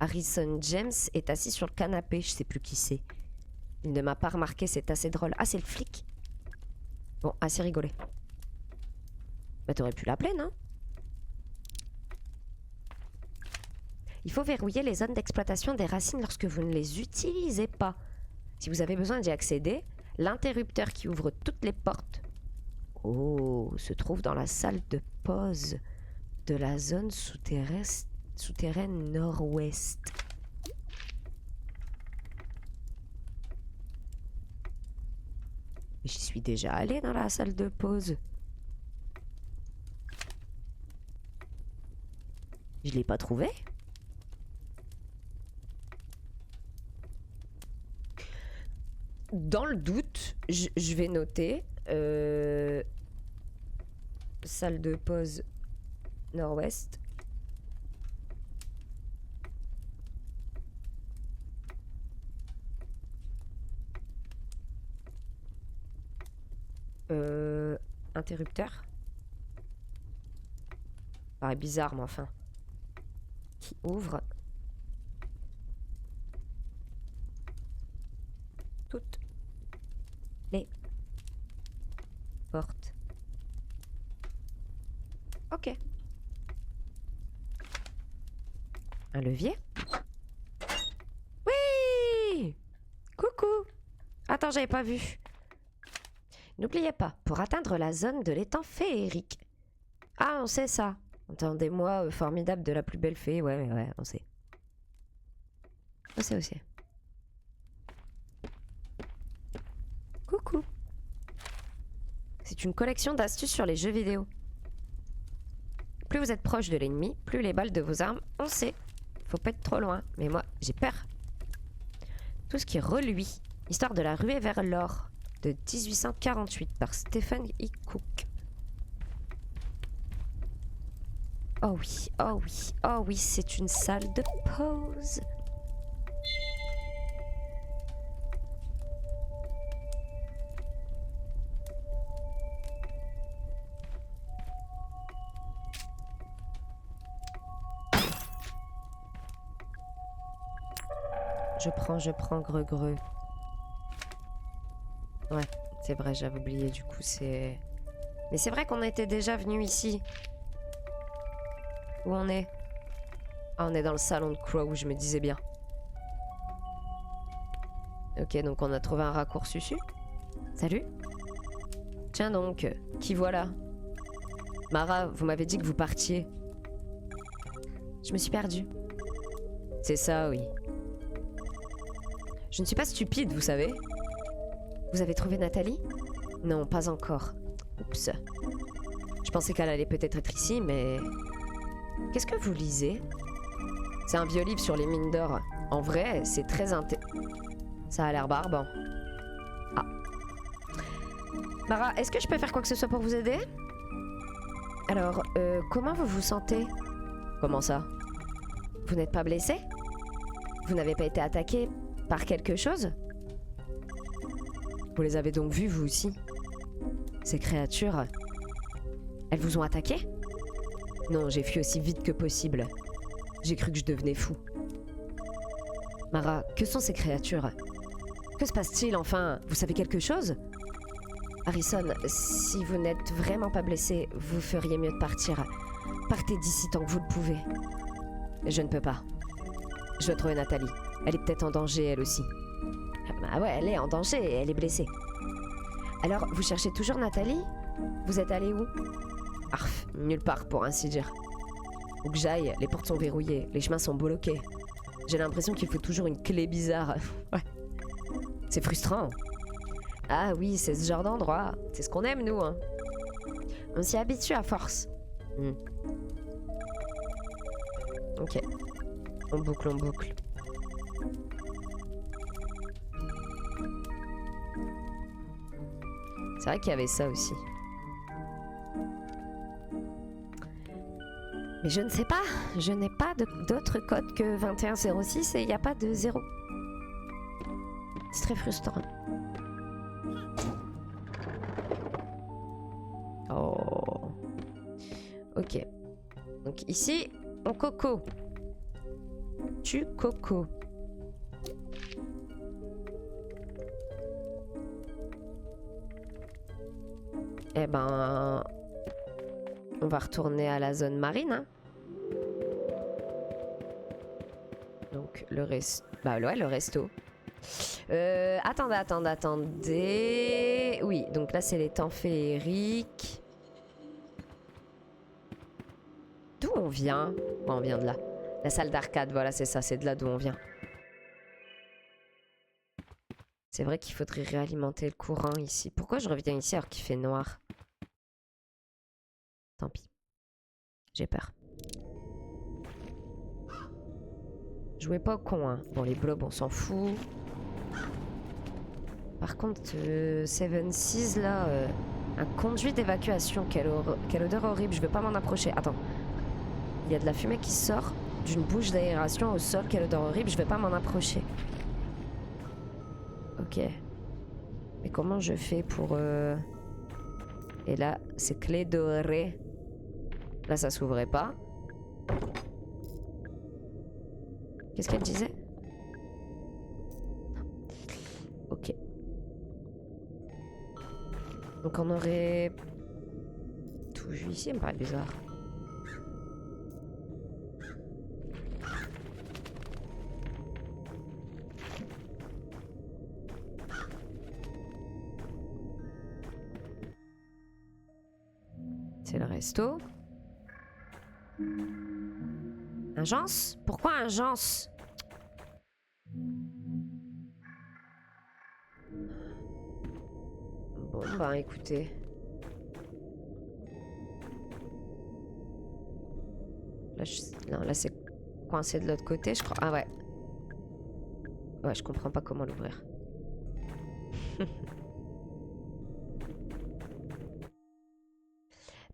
Harrison James est assis sur le canapé. Je sais plus qui c'est. Il ne m'a pas remarqué, c'est assez drôle. Ah, c'est le flic. Bon, assez rigolé. Bah, t'aurais pu l'appeler, non? Il faut verrouiller les zones d'exploitation des racines lorsque vous ne les utilisez pas. Si vous avez besoin d'y accéder, l'interrupteur qui ouvre toutes les portes se trouve dans la salle de pause de la zone souterraine nord-ouest. J'y suis déjà allée dans la salle de pause. Je l'ai pas trouvé. Dans le doute, je vais noter salle de pause nord-ouest. Interrupteur. Paraît bizarre, mais enfin. Qui ouvre toutes les portes. Ok. Un levier? Oui! Coucou! Attends, j'avais pas vu. N'oubliez pas, pour atteindre la zone de l'étang féerique. Ah, on sait ça. Entendez-moi, formidable de la plus belle fée. Ouais, on sait. On sait aussi. Coucou. C'est une collection d'astuces sur les jeux vidéo. Plus vous êtes proche de l'ennemi, plus les balles de vos armes, on sait. Faut pas être trop loin, mais moi, j'ai peur. Tout ce qui reluit. Histoire de la ruée vers l'or. De 1848 par Stephen E. Cook. Oh oui, c'est une salle de pause. je prends, greu. Ouais, c'est vrai, j'avais oublié, du coup, c'est... Mais c'est vrai qu'on était déjà venu ici. Où on est? Ah, on est dans le salon de Crow, je me disais bien. Ok, donc on a trouvé un raccourci. Salut. Tiens donc, qui voilà? Mara, vous m'avez dit que vous partiez. Je me suis perdue. C'est ça, oui. Je ne suis pas stupide, vous savez. Vous avez trouvé Nathalie? Non, pas encore. Oups. Je pensais qu'elle allait peut-être être ici, mais... Qu'est-ce que vous lisez? C'est un vieux livre sur les mines d'or. En vrai, c'est très Ça a l'air barbant. Ah. Mara, est-ce que je peux faire quoi que ce soit pour vous aider? Alors, comment vous vous sentez? Comment ça? Vous n'êtes pas blessé? Vous n'avez pas été attaqué par quelque chose? Vous les avez donc vus, vous aussi? Ces créatures... Elles vous ont attaqué? Non, j'ai fui aussi vite que possible. J'ai cru que je devenais fou. Mara, que sont ces créatures? Que se passe-t-il enfin? Vous savez quelque chose? Harrison, si vous n'êtes vraiment pas blessé, vous feriez mieux de partir. Partez d'ici tant que vous le pouvez. Je ne peux pas. Je dois trouver Nathalie. Elle est peut-être en danger, elle aussi. Bah ouais, elle est en danger et elle est blessée. Alors, vous cherchez toujours Nathalie? Vous êtes allé où? Arf, nulle part pour ainsi dire. Où que j'aille, les portes sont verrouillées, les chemins sont bloqués. J'ai l'impression qu'il faut toujours une clé bizarre. Ouais. C'est frustrant. Ah oui, c'est ce genre d'endroit. C'est ce qu'on aime, nous, hein. On s'y habitue à force. Ok. On boucle, on boucle. C'est vrai qu'il y avait ça aussi. Mais je ne sais pas. Je n'ai pas d'autre code que 2106 et il n'y a pas de 0. C'est très frustrant. Oh. Ok. Donc ici, on coco. Tu coco. Eh ben... On va retourner à la zone marine, hein. Donc le resto... Bah ouais, le resto. Attendez. Oui, donc là c'est les temps féeriques. D'où on vient? Bon, on vient de là. La salle d'arcade, voilà, c'est ça, c'est de là d'où on vient. C'est vrai qu'il faudrait réalimenter le courant ici. Pourquoi je reviens ici alors qu'il fait noir? Tant pis. J'ai peur. Jouez pas au con, hein. Bon, les blobs, on s'en fout. Par contre, 7-6, là... un conduit d'évacuation. Quelle odeur horrible. Je veux pas m'en approcher. Attends. Il y a de la fumée qui sort d'une bouche d'aération au sol. Quelle odeur horrible. Je vais pas m'en approcher. Ok. Mais comment je fais pour... Et là, c'est clé dorée. Là, ça s'ouvrait pas. Qu'est-ce qu'elle disait? Ok. Donc on aurait... tout vu ici, ça me paraît bizarre. C'est le resto. Agence? Pourquoi agence? Bon, bah écoutez. Là, non, là c'est coincé de l'autre côté, je crois. Ah ouais. Ouais, je comprends pas comment l'ouvrir.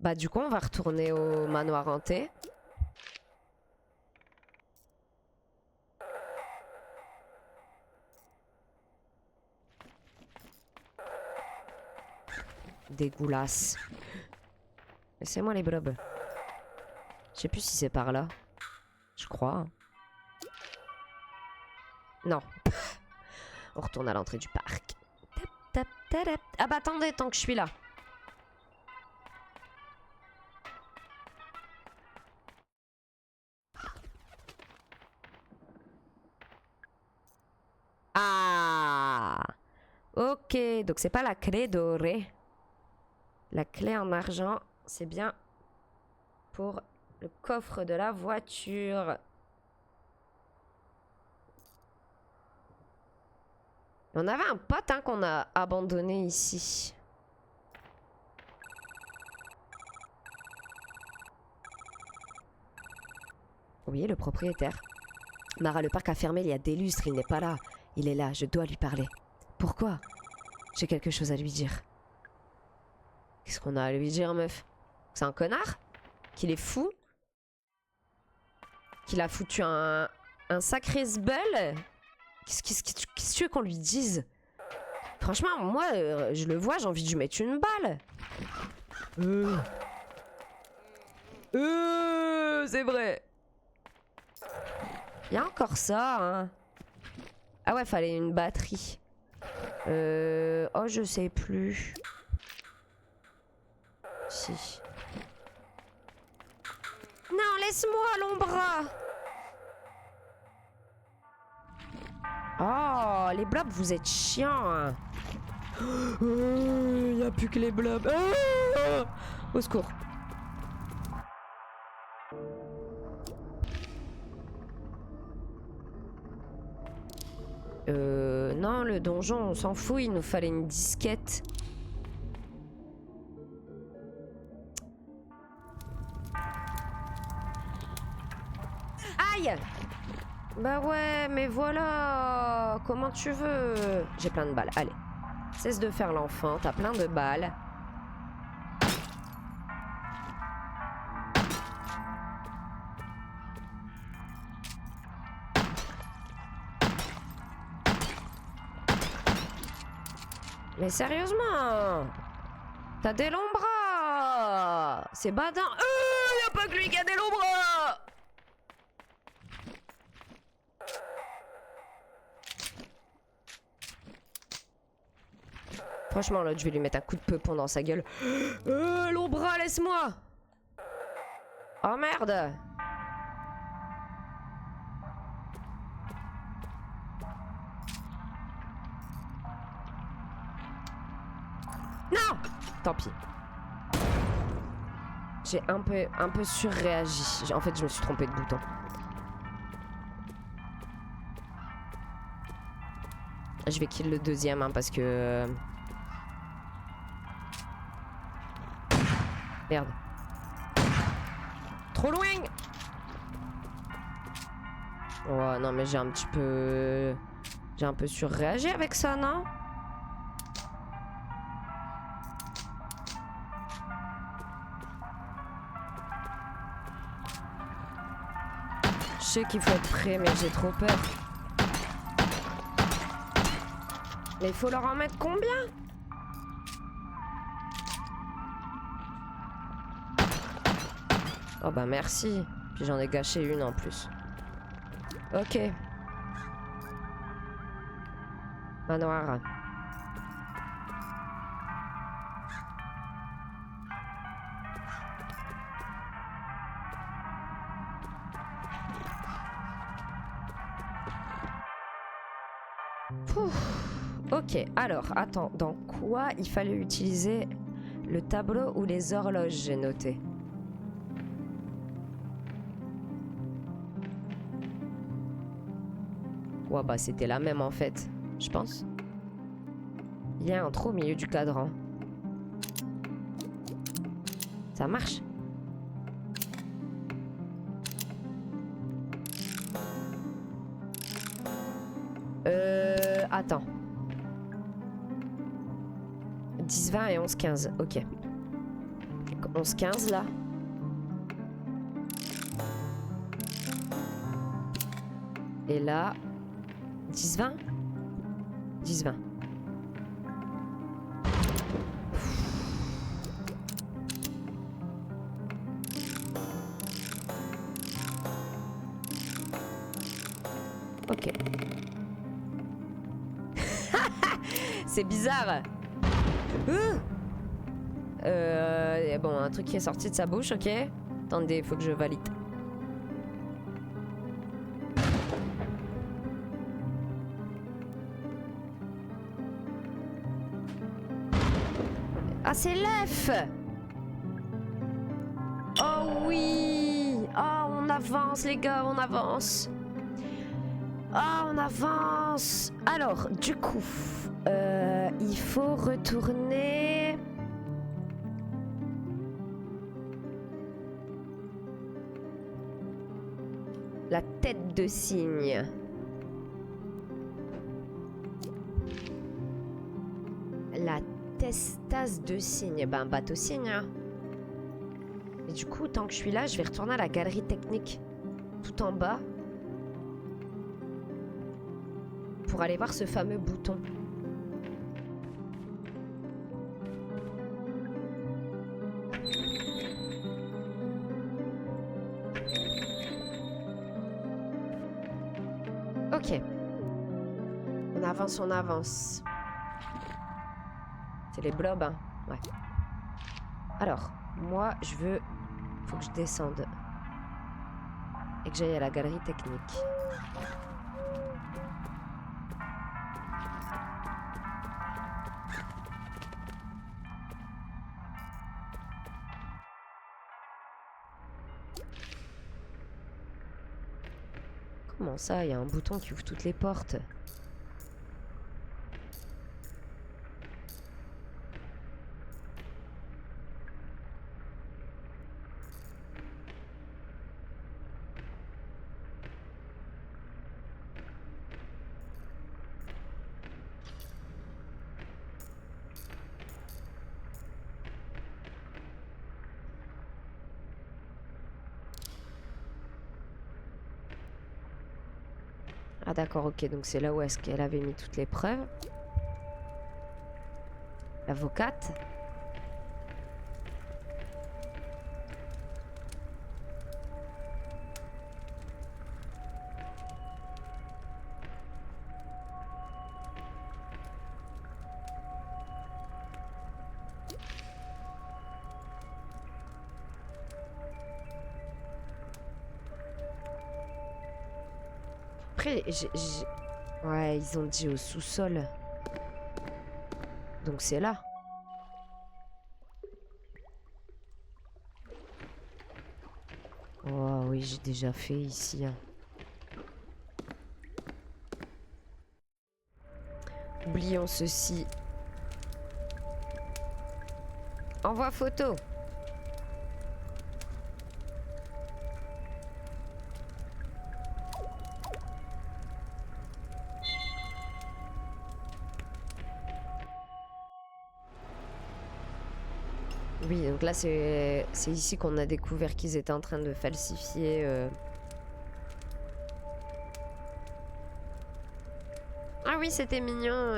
Bah du coup, on va retourner au manoir hanté. Dégoulasse. Laissez-moi les blobs. Je sais plus si c'est par là. Je crois. Non. On retourne à l'entrée du parc. Ah bah attendez, tant que je suis là. Ah! Ok, donc c'est pas la clé dorée. La clé en argent, c'est bien pour le coffre de la voiture. On avait un pote hein, qu'on a abandonné ici. Oui, le propriétaire. Mara, le parc a fermé il y a des lustres, il n'est pas là. Il est là, je dois lui parler. Pourquoi? J'ai quelque chose à lui dire. Qu'est-ce qu'on a à lui dire, meuf? C'est un connard? Qu'il est fou? Qu'il a foutu un sacré sbeul? Qu'est-ce que tu veux qu'on lui dise? Franchement, moi, je le vois, j'ai envie de lui mettre une balle. C'est vrai. Il y a encore ça, hein. Ah ouais, fallait une batterie. Oh, je sais plus. Si. Non, laisse-moi, l'ombra. Oh, les blobs, vous êtes chiants. Hein. Y a plus que les blobs. Au secours. Non, le donjon, on s'en fout, il nous fallait une disquette. Aïe! Bah ouais, mais voilà! Comment tu veux? J'ai plein de balles, allez. Cesse de faire l'enfant, t'as plein de balles. Mais sérieusement! T'as des lombras! C'est badin! Y'a pas que lui qui a des lombras! Franchement, là, je vais lui mettre un coup de peupon dans sa gueule. Lombra, laisse-moi! Oh merde! Non! Tant pis. J'ai un peu surréagi. En fait, je me suis trompée de bouton. Je vais kill le deuxième, hein, parce que... Merde. Trop loin! Oh non, mais j'ai un petit peu... J'ai un peu surréagi avec ça, non? Je sais qu'il faut être prêt, mais j'ai trop peur. Mais il faut leur en mettre combien? Oh bah merci. Puis j'en ai gâché une en plus. Ok. Manoir. Ok, alors, attends, dans quoi il fallait utiliser le tableau ou les horloges, j'ai noté. Ouais, bah c'était la même en fait, je pense. Il y a un trou au milieu du cadran. Ça marche? Attends. 10, 20 et 11, 15. Ok. 11, 15 là. Et là... 10, 20 10, 20. Ok. C'est bizarre. Bon, un truc qui est sorti de sa bouche, ok. Attendez, faut que je valide. Ah, c'est l'œuf! Oh oui! Oh, on avance, les gars, on avance. Oh, on avance. Alors, du coup, il faut retourner... La tête de cygne. La testasse de cygne. Ben, bateau cygne, hein. Et du coup, tant que je suis là, je vais retourner à la galerie technique. Tout en bas. Pour aller voir ce fameux bouton. Ok. On avance, on avance. C'est les blobs, hein. Ouais. Alors, moi, je veux... Faut que je descende. Et que j'aille à la galerie technique. Comment ça? Il y a un bouton qui ouvre toutes les portes. Ah d'accord, ok, donc c'est là où est-ce qu'elle avait mis toutes les preuves. L'avocate. Après, ouais, ils ont dit au sous-sol. Donc c'est là. Oh oui, j'ai déjà fait ici. Hein. Oublions ceci. Envoie photo. Oui, donc là c'est ici qu'on a découvert qu'ils étaient en train de falsifier... Ah oui, c'était mignon.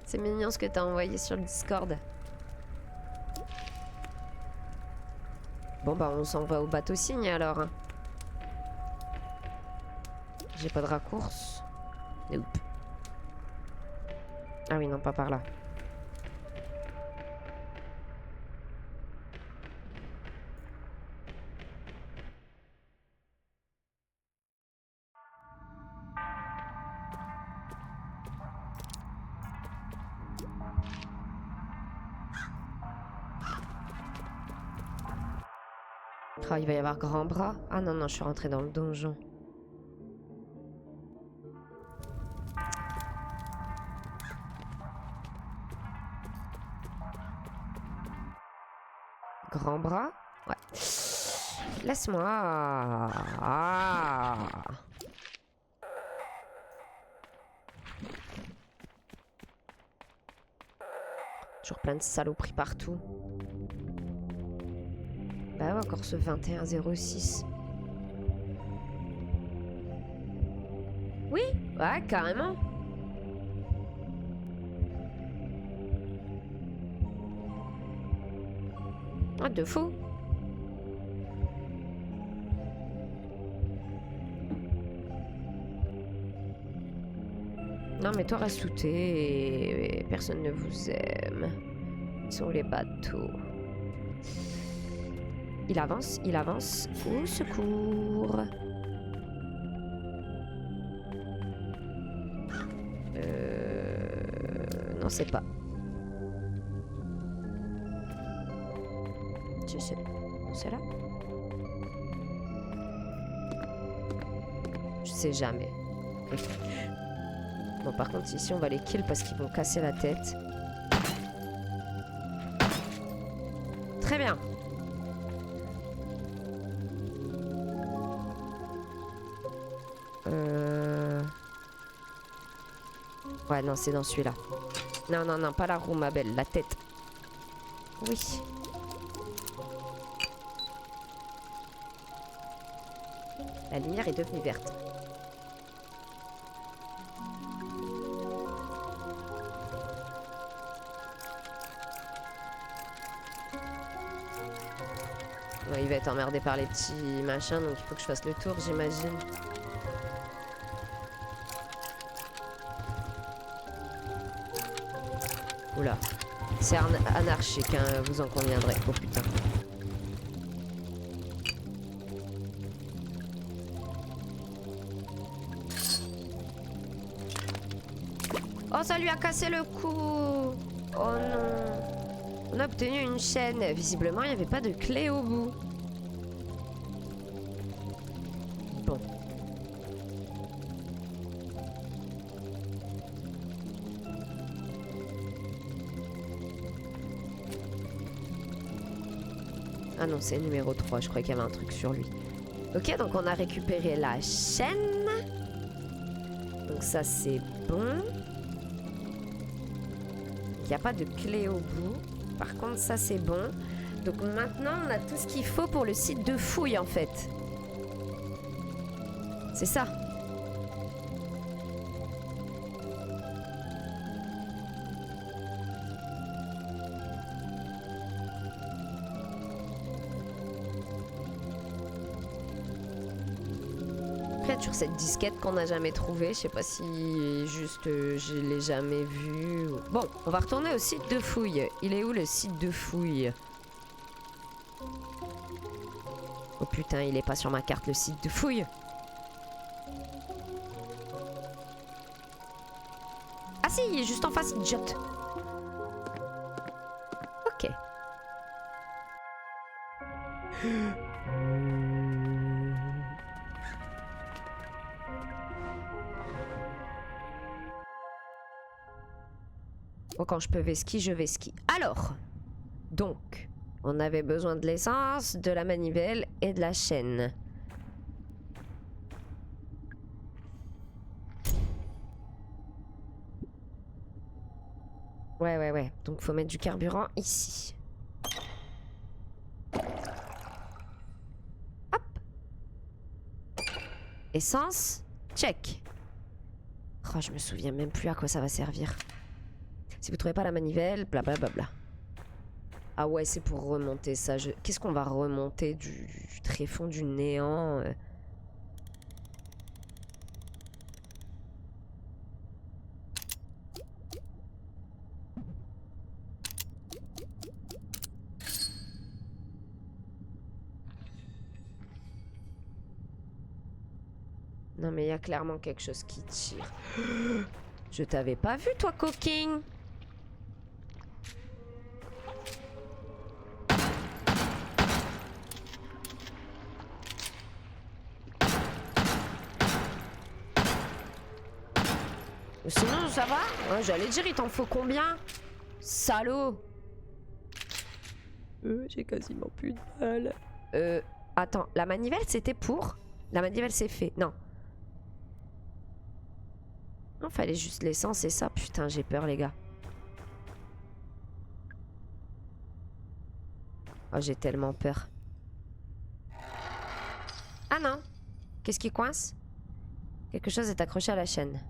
C'est mignon ce que t'as envoyé sur le Discord. Bon bah on s'en va au bateau cygne alors. J'ai pas de raccource. Nope. Ah oui, non, pas par là. Oh, il va y avoir grand bras. Ah non, non, je suis rentrée dans le donjon. Grand bras? Ouais. Laisse-moi. Ah. Toujours plein de saloperies partout. Bah ouais, encore ce 2106. Oui, ouais, carrément. Ah, de fou. Non mais toi reste sous thé et personne ne vous aime. Ils sont les bateaux. Il avance, il avance. Au secours. Non c'est pas. Si c'est là. Je sais jamais. Bon par contre ici on va les kill parce qu'ils vont casser la tête. Très bien. Ouais non c'est dans celui-là. Non non non pas la roue ma belle, la tête. Oui. La lumière est devenue verte. Ouais, il va être emmerdé par les petits machins, donc il faut que je fasse le tour, j'imagine. Oula. C'est anarchique, hein, vous en conviendrez. Oh putain. Oh, ça lui a cassé le cou. Oh non. On a obtenu une chaîne. Visiblement, il n'y avait pas de clé au bout. Bon. Ah non, c'est numéro 3. Je croyais qu'il y avait un truc sur lui. Ok, donc on a récupéré la chaîne. Donc ça, c'est bon. Il n'y a pas de clé au bout. Par contre, ça, c'est bon. Donc maintenant, on a tout ce qu'il faut pour le site de fouille, en fait. C'est ça. Après, sur cette disquette qu'on n'a jamais trouvée, je sais pas si juste je l'ai jamais vue. Bon, on va retourner au site de fouille. Il est où le site de fouille? Oh putain, il est pas sur ma carte le site de fouille. Ah si, il est juste en face, il jette. Ok. Bon, quand je peux vesquille, je vesquille. Alors, donc, on avait besoin de l'essence, de la manivelle et de la chaîne. Ouais. Donc, faut mettre du carburant ici. Hop. Essence, check. Oh, je me souviens même plus à quoi ça va servir. Si vous trouvez pas la manivelle, blablabla. Ah ouais, c'est pour remonter ça. Qu'est-ce qu'on va remonter du tréfonds du néant Non mais il y a clairement quelque chose qui tire. Je t'avais pas vu toi, coquine. Sinon ça va ouais, j'allais dire il t'en faut combien? Salaud. J'ai quasiment plus de balles. Attends, la manivelle c'était pour? La manivelle c'est fait, non. Non, fallait juste l'essence et ça. Putain, j'ai peur, les gars. Oh, j'ai tellement peur. Ah non. Qu'est-ce qui coince? Quelque chose est accroché à la chaîne.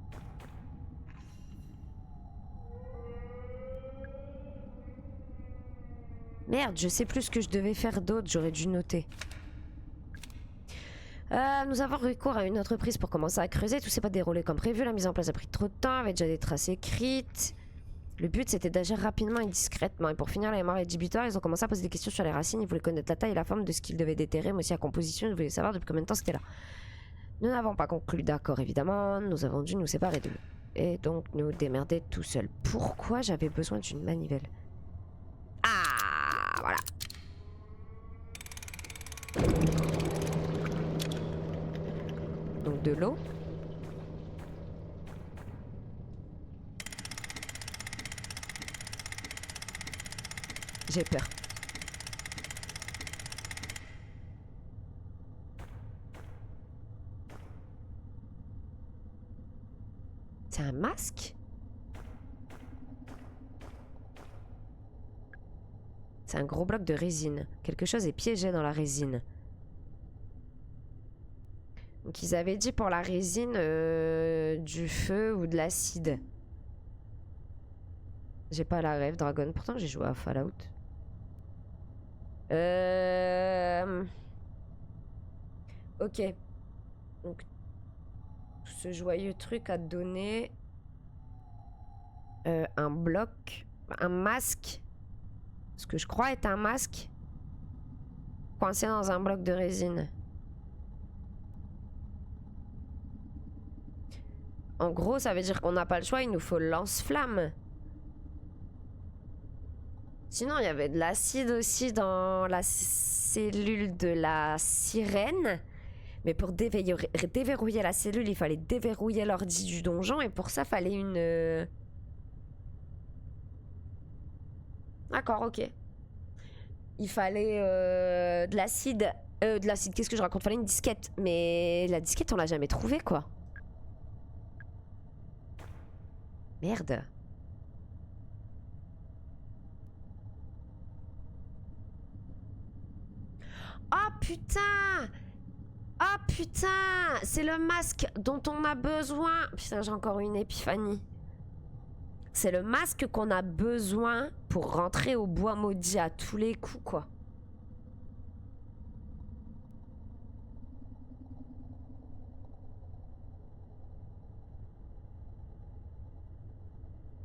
Merde, je sais plus ce que je devais faire d'autre. J'aurais dû noter. Nous avons recours à une entreprise pour commencer à creuser. Tout s'est pas déroulé comme prévu. La mise en place a pris trop de temps. Il y avait déjà des traces écrites. Le but, c'était d'agir rapidement et discrètement. Et pour finir la mémoire rédhibitoire, ils ont commencé à poser des questions sur les racines. Ils voulaient connaître la taille et la forme de ce qu'ils devaient déterrer, mais aussi la composition. Ils voulaient savoir depuis combien de temps c'était là. Nous n'avons pas conclu d'accord, évidemment. Nous avons dû nous séparer d'eux. Et donc nous démerder tout seuls. Pourquoi j'avais besoin d'une manivelle? Ah, voilà. Donc de l'eau. J'ai peur. C'est un masque? C'est un gros bloc de résine. Quelque chose est piégé dans la résine. Donc ils avaient dit pour la résine du feu ou de l'acide. J'ai pas la rêve Dragon. Pourtant j'ai joué à Fallout. Ok. Donc ce joyeux truc a donné un bloc, un masque. Ce que je crois est un masque coincé dans un bloc de résine. En gros, ça veut dire qu'on n'a pas le choix, il nous faut le lance-flamme. Sinon, il y avait de l'acide aussi dans la cellule de la sirène. Mais pour déverrouiller la cellule, il fallait déverrouiller l'ordi du donjon. Et pour ça, il fallait une... D'accord, ok. Il fallait de l'acide. De l'acide, qu'est-ce que je raconte? Il fallait une disquette. Mais la disquette, on l'a jamais trouvée, quoi. Merde. Oh putain! Oh putain! C'est le masque dont on a besoin. Putain, j'ai encore une épiphanie. C'est le masque qu'on a besoin pour rentrer au bois maudit à tous les coups, quoi.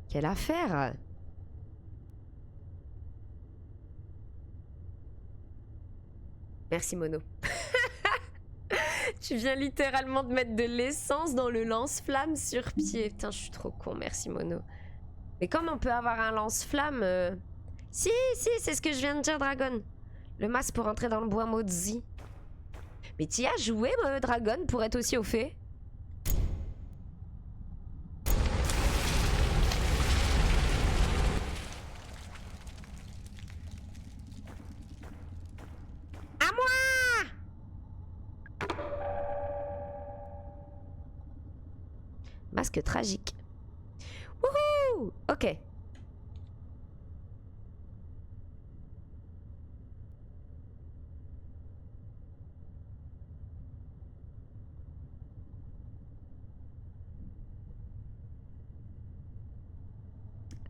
Quelle affaire! Merci Mono. Tu viens littéralement de mettre de l'essence dans le lance-flamme sur pied. Putain, je suis trop con, merci Mono. Mais comme on peut avoir un lance-flamme... Si, c'est ce que je viens de dire, Dragon. Le masque pour entrer dans le bois maudit. Mais t'y as joué, Dragon, pour être aussi au fait? À moi! Masque tragique. Wouhou! Ok.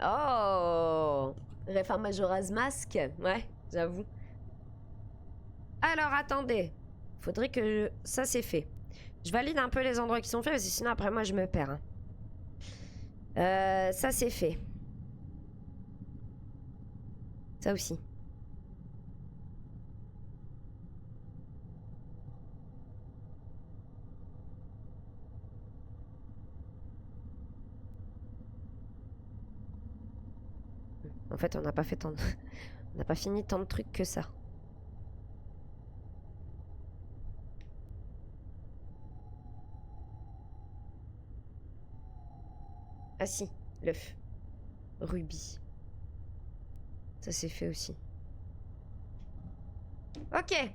Oh! Réforme Majora's Mask. Ouais, j'avoue. Alors, attendez. Faudrait que... Ça, c'est fait. Je valide un peu les endroits qui sont faits, parce que sinon, après, moi, je me perds. Hein. Ça, c'est fait. Ça aussi. En fait, on n'a pas fait tant de... on n'a pas fini tant de trucs que ça. Ah si, l'œuf. Rubis. Ça c'est fait aussi. Ok.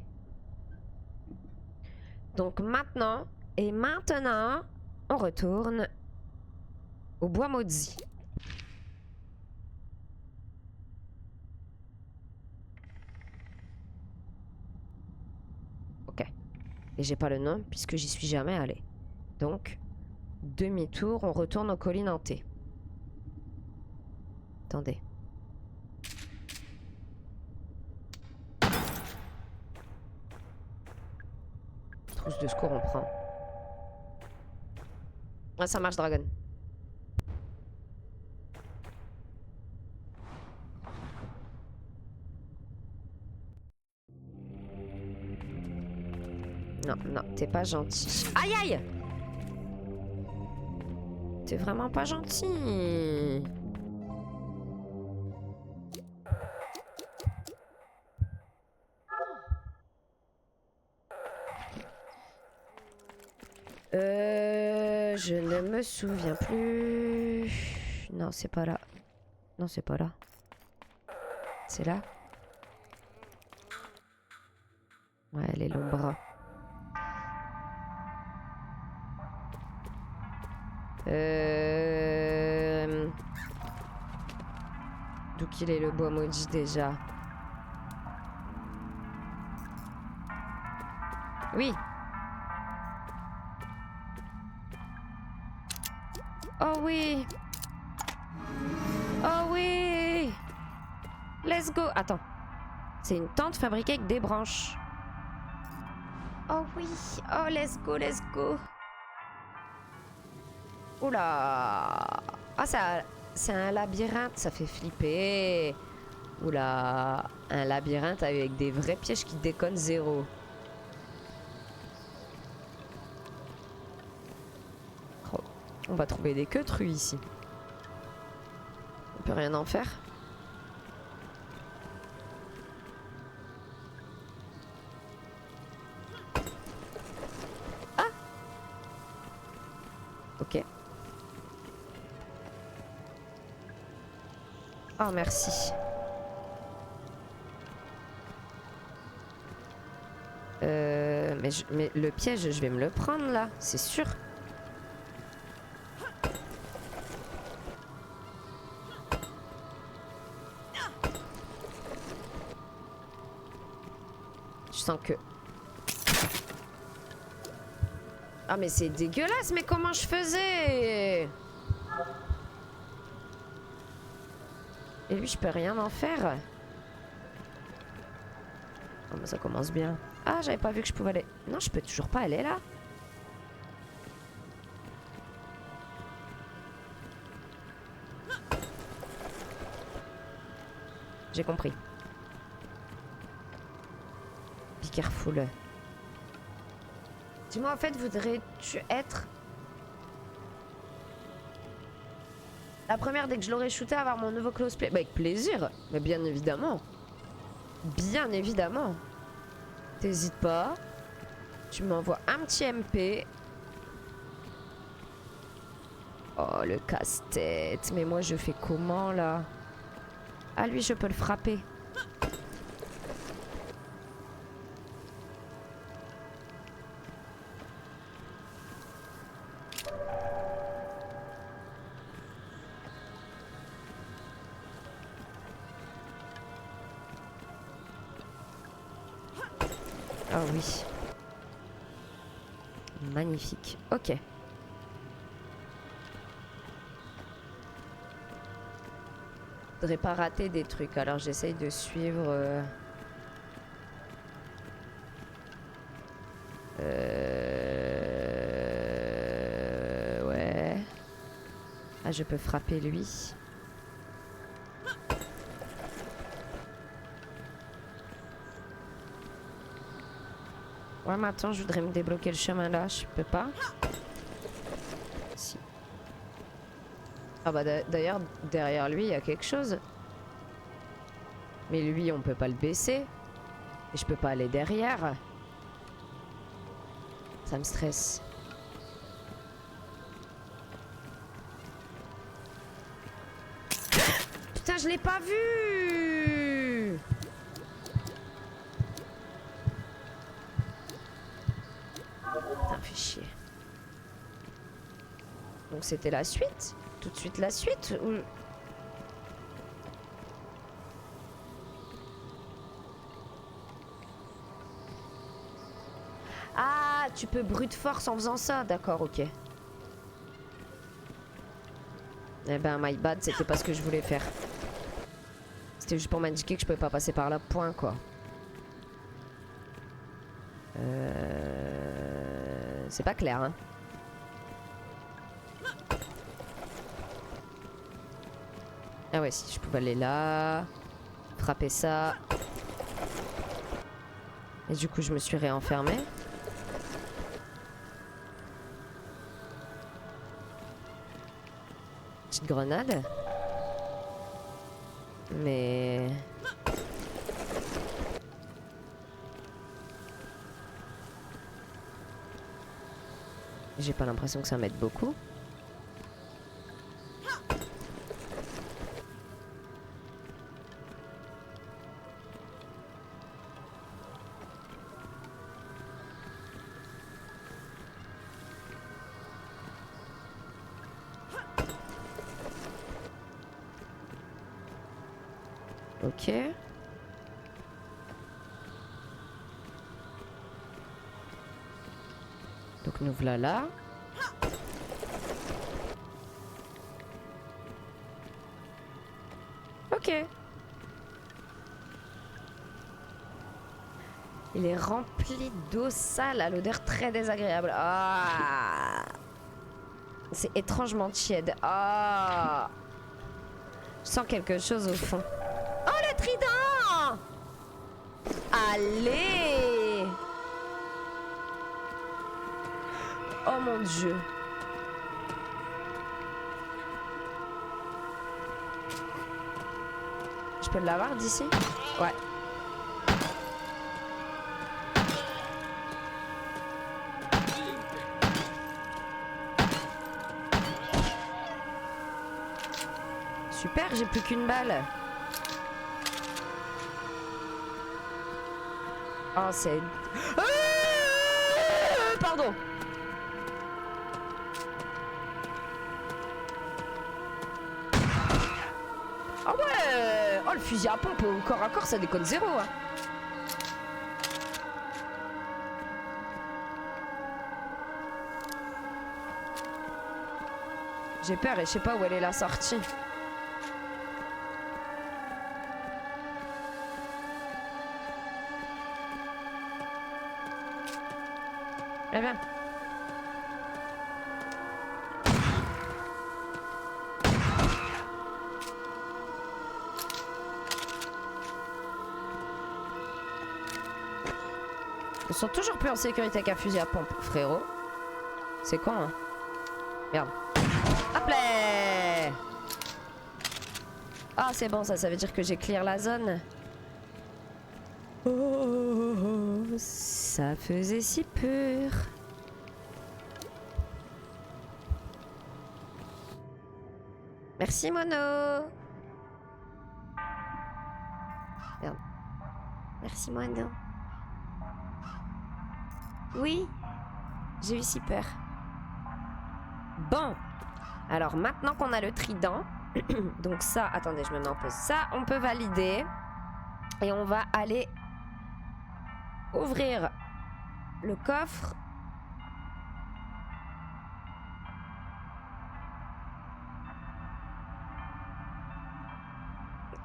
Donc maintenant, on retourne au bois maudit. Ok. Et j'ai pas le nom puisque j'y suis jamais allé. Donc, demi-tour, on retourne aux collines hantées. Attendez. Trousse de secours on prend. Ah, ça marche, Dragon. Non, non, t'es pas gentil. Aïe, aïe! T'es vraiment pas gentil. Je ne me souviens plus. Non, c'est pas là. Non, c'est pas là. C'est là? Ouais, les longs bras. D'où qu'il est le bois maudit déjà? Oui. Oh oui. Oh oui. Let's go. Attends. C'est une tente fabriquée avec des branches. Oh oui. Oh, let's go, let's go. Oula. Ah, ça, c'est un labyrinthe. Ça fait flipper. Oula. Un labyrinthe avec des vrais pièges qui déconnent zéro. Oh. On va trouver des queutrus ici. On peut rien en faire. Ah. Ok. Oh, merci. Mais le piège, je vais me le prendre là, c'est sûr. Je sens que... Ah mais c'est dégueulasse, mais comment je faisais? Et lui, je peux rien en faire. Oh, mais ça commence bien. Ah, j'avais pas vu que je pouvais aller... Non, je peux toujours pas aller là. J'ai compris. Be careful. Dis-moi, en fait, voudrais-tu être... la première dès que je l'aurai shooté à avoir mon nouveau cosplay? Bah, avec plaisir. Mais bien évidemment. Bien évidemment. T'hésites pas. Tu m'envoies un petit MP. Oh, le casse-tête. Mais moi, je fais comment, là? Ah, lui, je peux le frapper. Ah oui. Magnifique. Ok. Faudrait pas rater des trucs. Alors j'essaye de suivre... Ouais. Ah, je peux frapper lui. Ouais, mais attends, je voudrais me débloquer le chemin là. Je peux pas. Si. Ah bah d'ailleurs, derrière lui, il y a quelque chose. Mais lui, on peut pas le baisser. Et je peux pas aller derrière. Ça me stresse. Putain, je l'ai pas vu! Putain, fait chier. Donc c'était la suite? Tout de suite la suite? Ou... Ah, tu peux brute force en faisant ça. D'accord, ok. Eh ben, my bad, c'était pas ce que je voulais faire. C'était juste pour m'indiquer que je pouvais pas passer par là, point, quoi. C'est pas clair, hein. Ah ouais, si je pouvais aller là, frapper ça. Et du coup, je me suis réenfermée. Petite grenade. Mais... j'ai pas l'impression que ça m'aide beaucoup. Ok. Donc nous voilà là. Ok. Il est rempli d'eau sale à l'odeur très désagréable. Ah. C'est étrangement tiède. Ah. Je sens quelque chose au fond. Oh, le trident! Allez! Oh mon Dieu. Je peux l'avoir d'ici? Ouais. Super, j'ai plus qu'une balle. Oh, c'est... pardon. Ah ouais. Oh, le fusil à pompe au corps à corps, ça déconne zéro, hein. J'ai peur et je sais pas où elle est la sortie. Eh bien. Ils sont toujours plus en sécurité qu'un fusil à pompe, frérot. C'est con, hein. Merde. Hop là. Ah, c'est bon, ça veut dire que j'ai clear la zone. Oh, ça faisait si peur. Merci, Mono. Merde. Merci, Mono. Oui, j'ai eu si peur. Bon. Alors, maintenant qu'on a le trident, donc ça, attendez, je me mets en pause. Ça, on peut valider. Et on va aller ouvrir le coffre.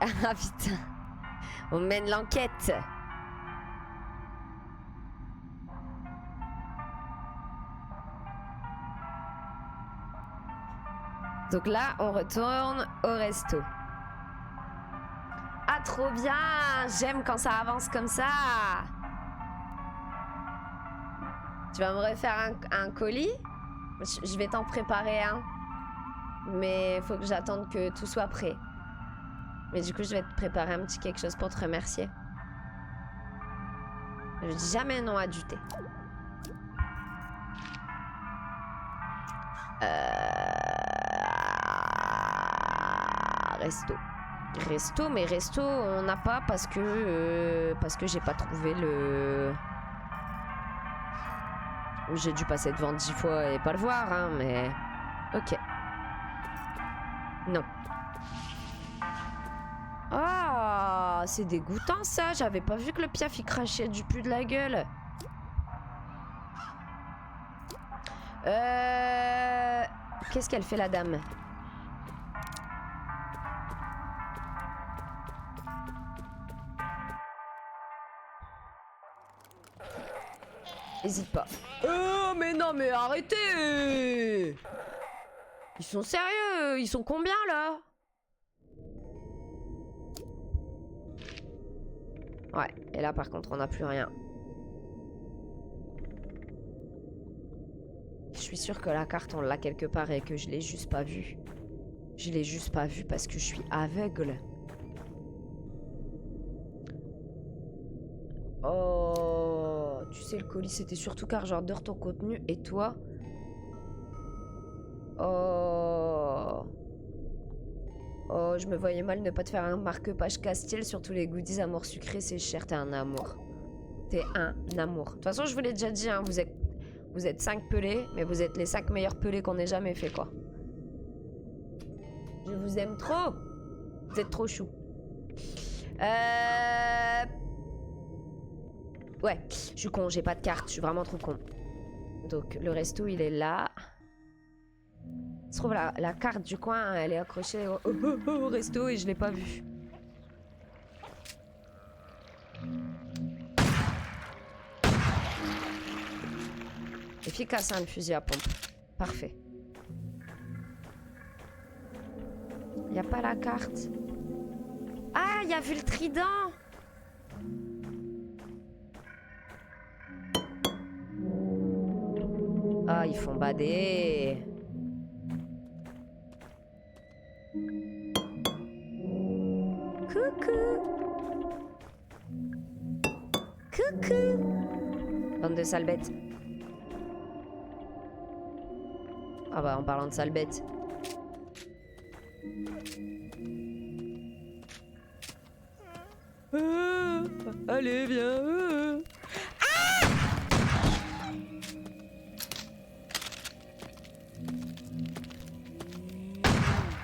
Ah putain. On mène l'enquête. Donc là, on retourne au resto. Ah, trop bien! J'aime quand ça avance comme ça. Tu vas me refaire un colis? Je vais t'en préparer un. Mais il faut que j'attende que tout soit prêt. Mais du coup, je vais te préparer un petit quelque chose pour te remercier. Je dis jamais non à du thé. Resto. Resto, mais resto, on n'a pas parce que j'ai pas trouvé le... J'ai dû passer devant 10 fois et pas le voir, hein, mais... Ok. Non. Ah, c'est dégoûtant ça. J'avais pas vu que le piaf il crachait du pu de la gueule. Qu'est-ce qu'elle fait la dame? hésite pas. Oh, mais non, mais arrêtez! Ils sont sérieux? Ils sont combien, là? Ouais, et là, par contre, on n'a plus rien. Je suis sûre que la carte, on l'a quelque part et que je l'ai juste pas vue. Je l'ai juste pas vue parce que je suis aveugle. Oh, tu sais, le colis, c'était surtout car j'adore ton contenu. Et toi? Oh. Oh, je me voyais mal ne pas te faire un marque-page Castiel sur tous les goodies amour sucré. C'est cher, t'es un amour. T'es un amour. De toute façon, je vous l'ai déjà dit, hein, vous êtes 5 pelés, mais vous êtes les 5 meilleurs pelés qu'on ait jamais fait, quoi. Je vous aime trop. Vous êtes trop chou. Ouais, je suis con, j'ai pas de carte, je suis vraiment trop con. Donc le resto, il est là. Il se trouve la carte du coin, elle est accrochée au resto et je l'ai pas vue. Efficace, hein, le fusil à pompe. Parfait. Y a pas la carte. Ah, y a vu le trident. Ah, ils font bader. Coucou. Coucou. Bande de sales bêtes. Ah bah, en parlant de sales bêtes. Allez, viens.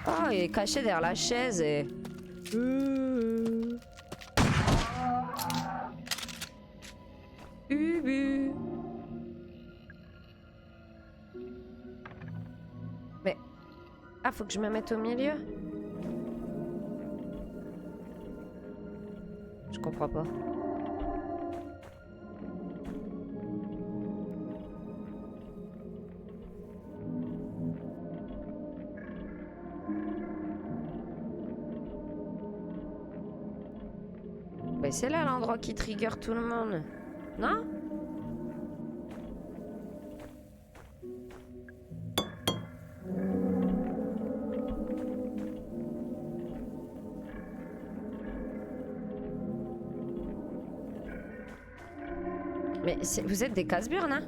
Oh, il est caché derrière la chaise et... Ubu. Mais... Ah, faut que je me mette au milieu? Je comprends pas. Mais c'est là l'endroit qui trigger tout le monde. Non? Mais vous êtes des casse-burnes, hein?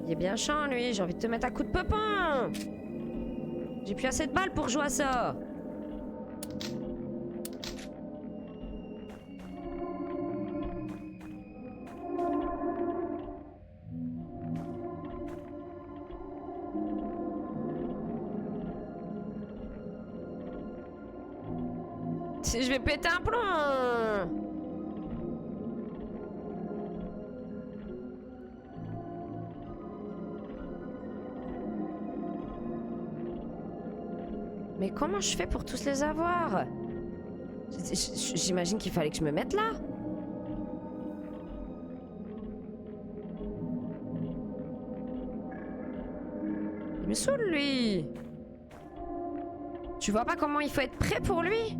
Il est bien chiant, lui. J'ai envie de te mettre un coup de peupon. J'ai plus assez de balles pour jouer à ça. Je vais péter un plomb. Mais comment je fais pour tous les avoir? J'imagine qu'il fallait que je me mette là. Il me saoule, lui. Tu vois pas comment il faut être prêt pour lui?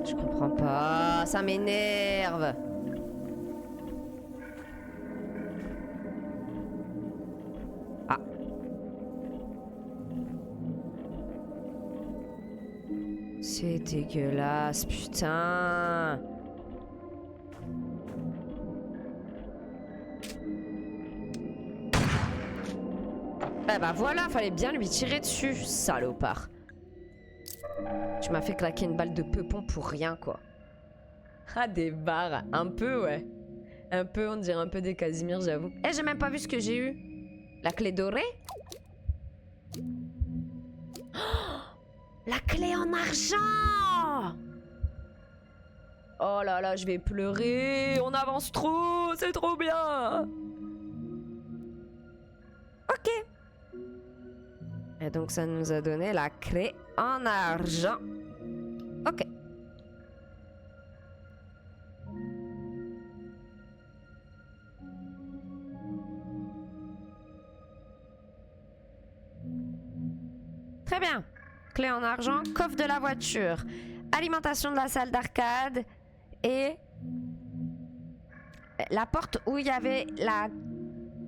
Je comprends pas, ça m'énerve. Ah. C'est dégueulasse, putain. Eh bah voilà, fallait bien lui tirer dessus, salopard. Tu m'as fait claquer une balle de peupon pour rien, quoi. Ah, des barres. Un peu, ouais. Un peu, on dirait un peu des Casimir, j'avoue. Eh, j'ai même pas vu ce que j'ai eu. La clé dorée? Oh, la clé en argent! Oh là là, je vais pleurer. On avance trop, c'est trop bien. Ok. Et donc ça nous a donné la clé en argent. Ok. Très bien. Clé en argent, coffre de la voiture, alimentation de la salle d'arcade et la porte où il y avait la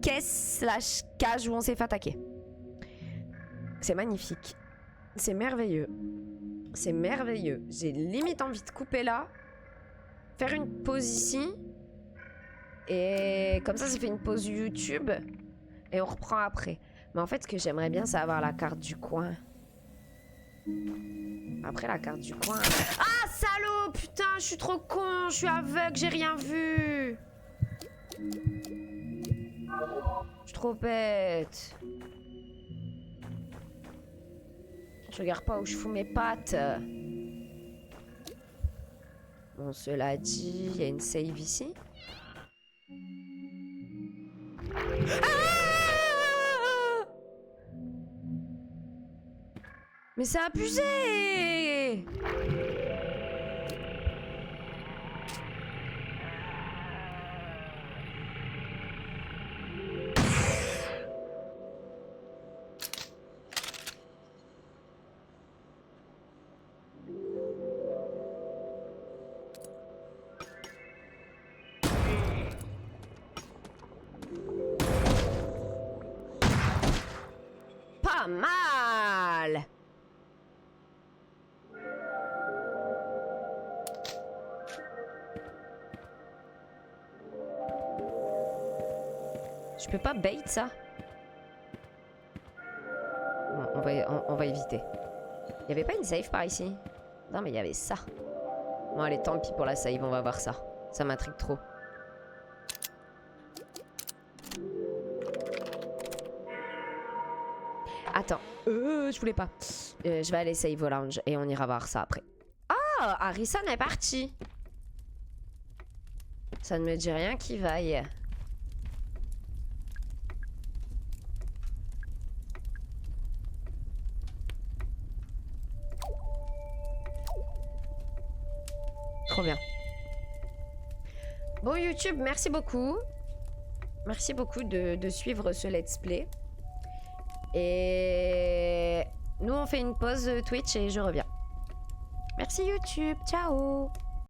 caisse / cage où on s'est fait attaquer. C'est magnifique. C'est merveilleux. C'est merveilleux. J'ai limite envie de couper là, faire une pause ici et comme ça fait une pause YouTube et on reprend après. Mais en fait ce que j'aimerais bien c'est avoir la carte du coin. Après la carte du coin... Ah salaud! Putain, je suis trop con, je suis aveugle, j'ai rien vu. Je suis trop bête. Je regarde pas où je fous mes pattes. Bon, cela dit, il y a une save ici. Ah! Mais c'est abusé! Pas mal! Je peux pas bait ça? Bon, on va éviter. Il y avait pas une save par ici? Non mais il y avait ça. Bon allez, tant pis pour la save, on va voir ça. Ça m'intrigue trop. Attends, je voulais pas. Je vais aller save au lounge et on ira voir ça après. Oh, Harrison est parti. Ça ne me dit rien qui vaille. Trop bien. Bon YouTube, merci beaucoup. Merci beaucoup de suivre ce let's play. Et nous on fait une pause Twitch et je reviens. Merci YouTube, ciao.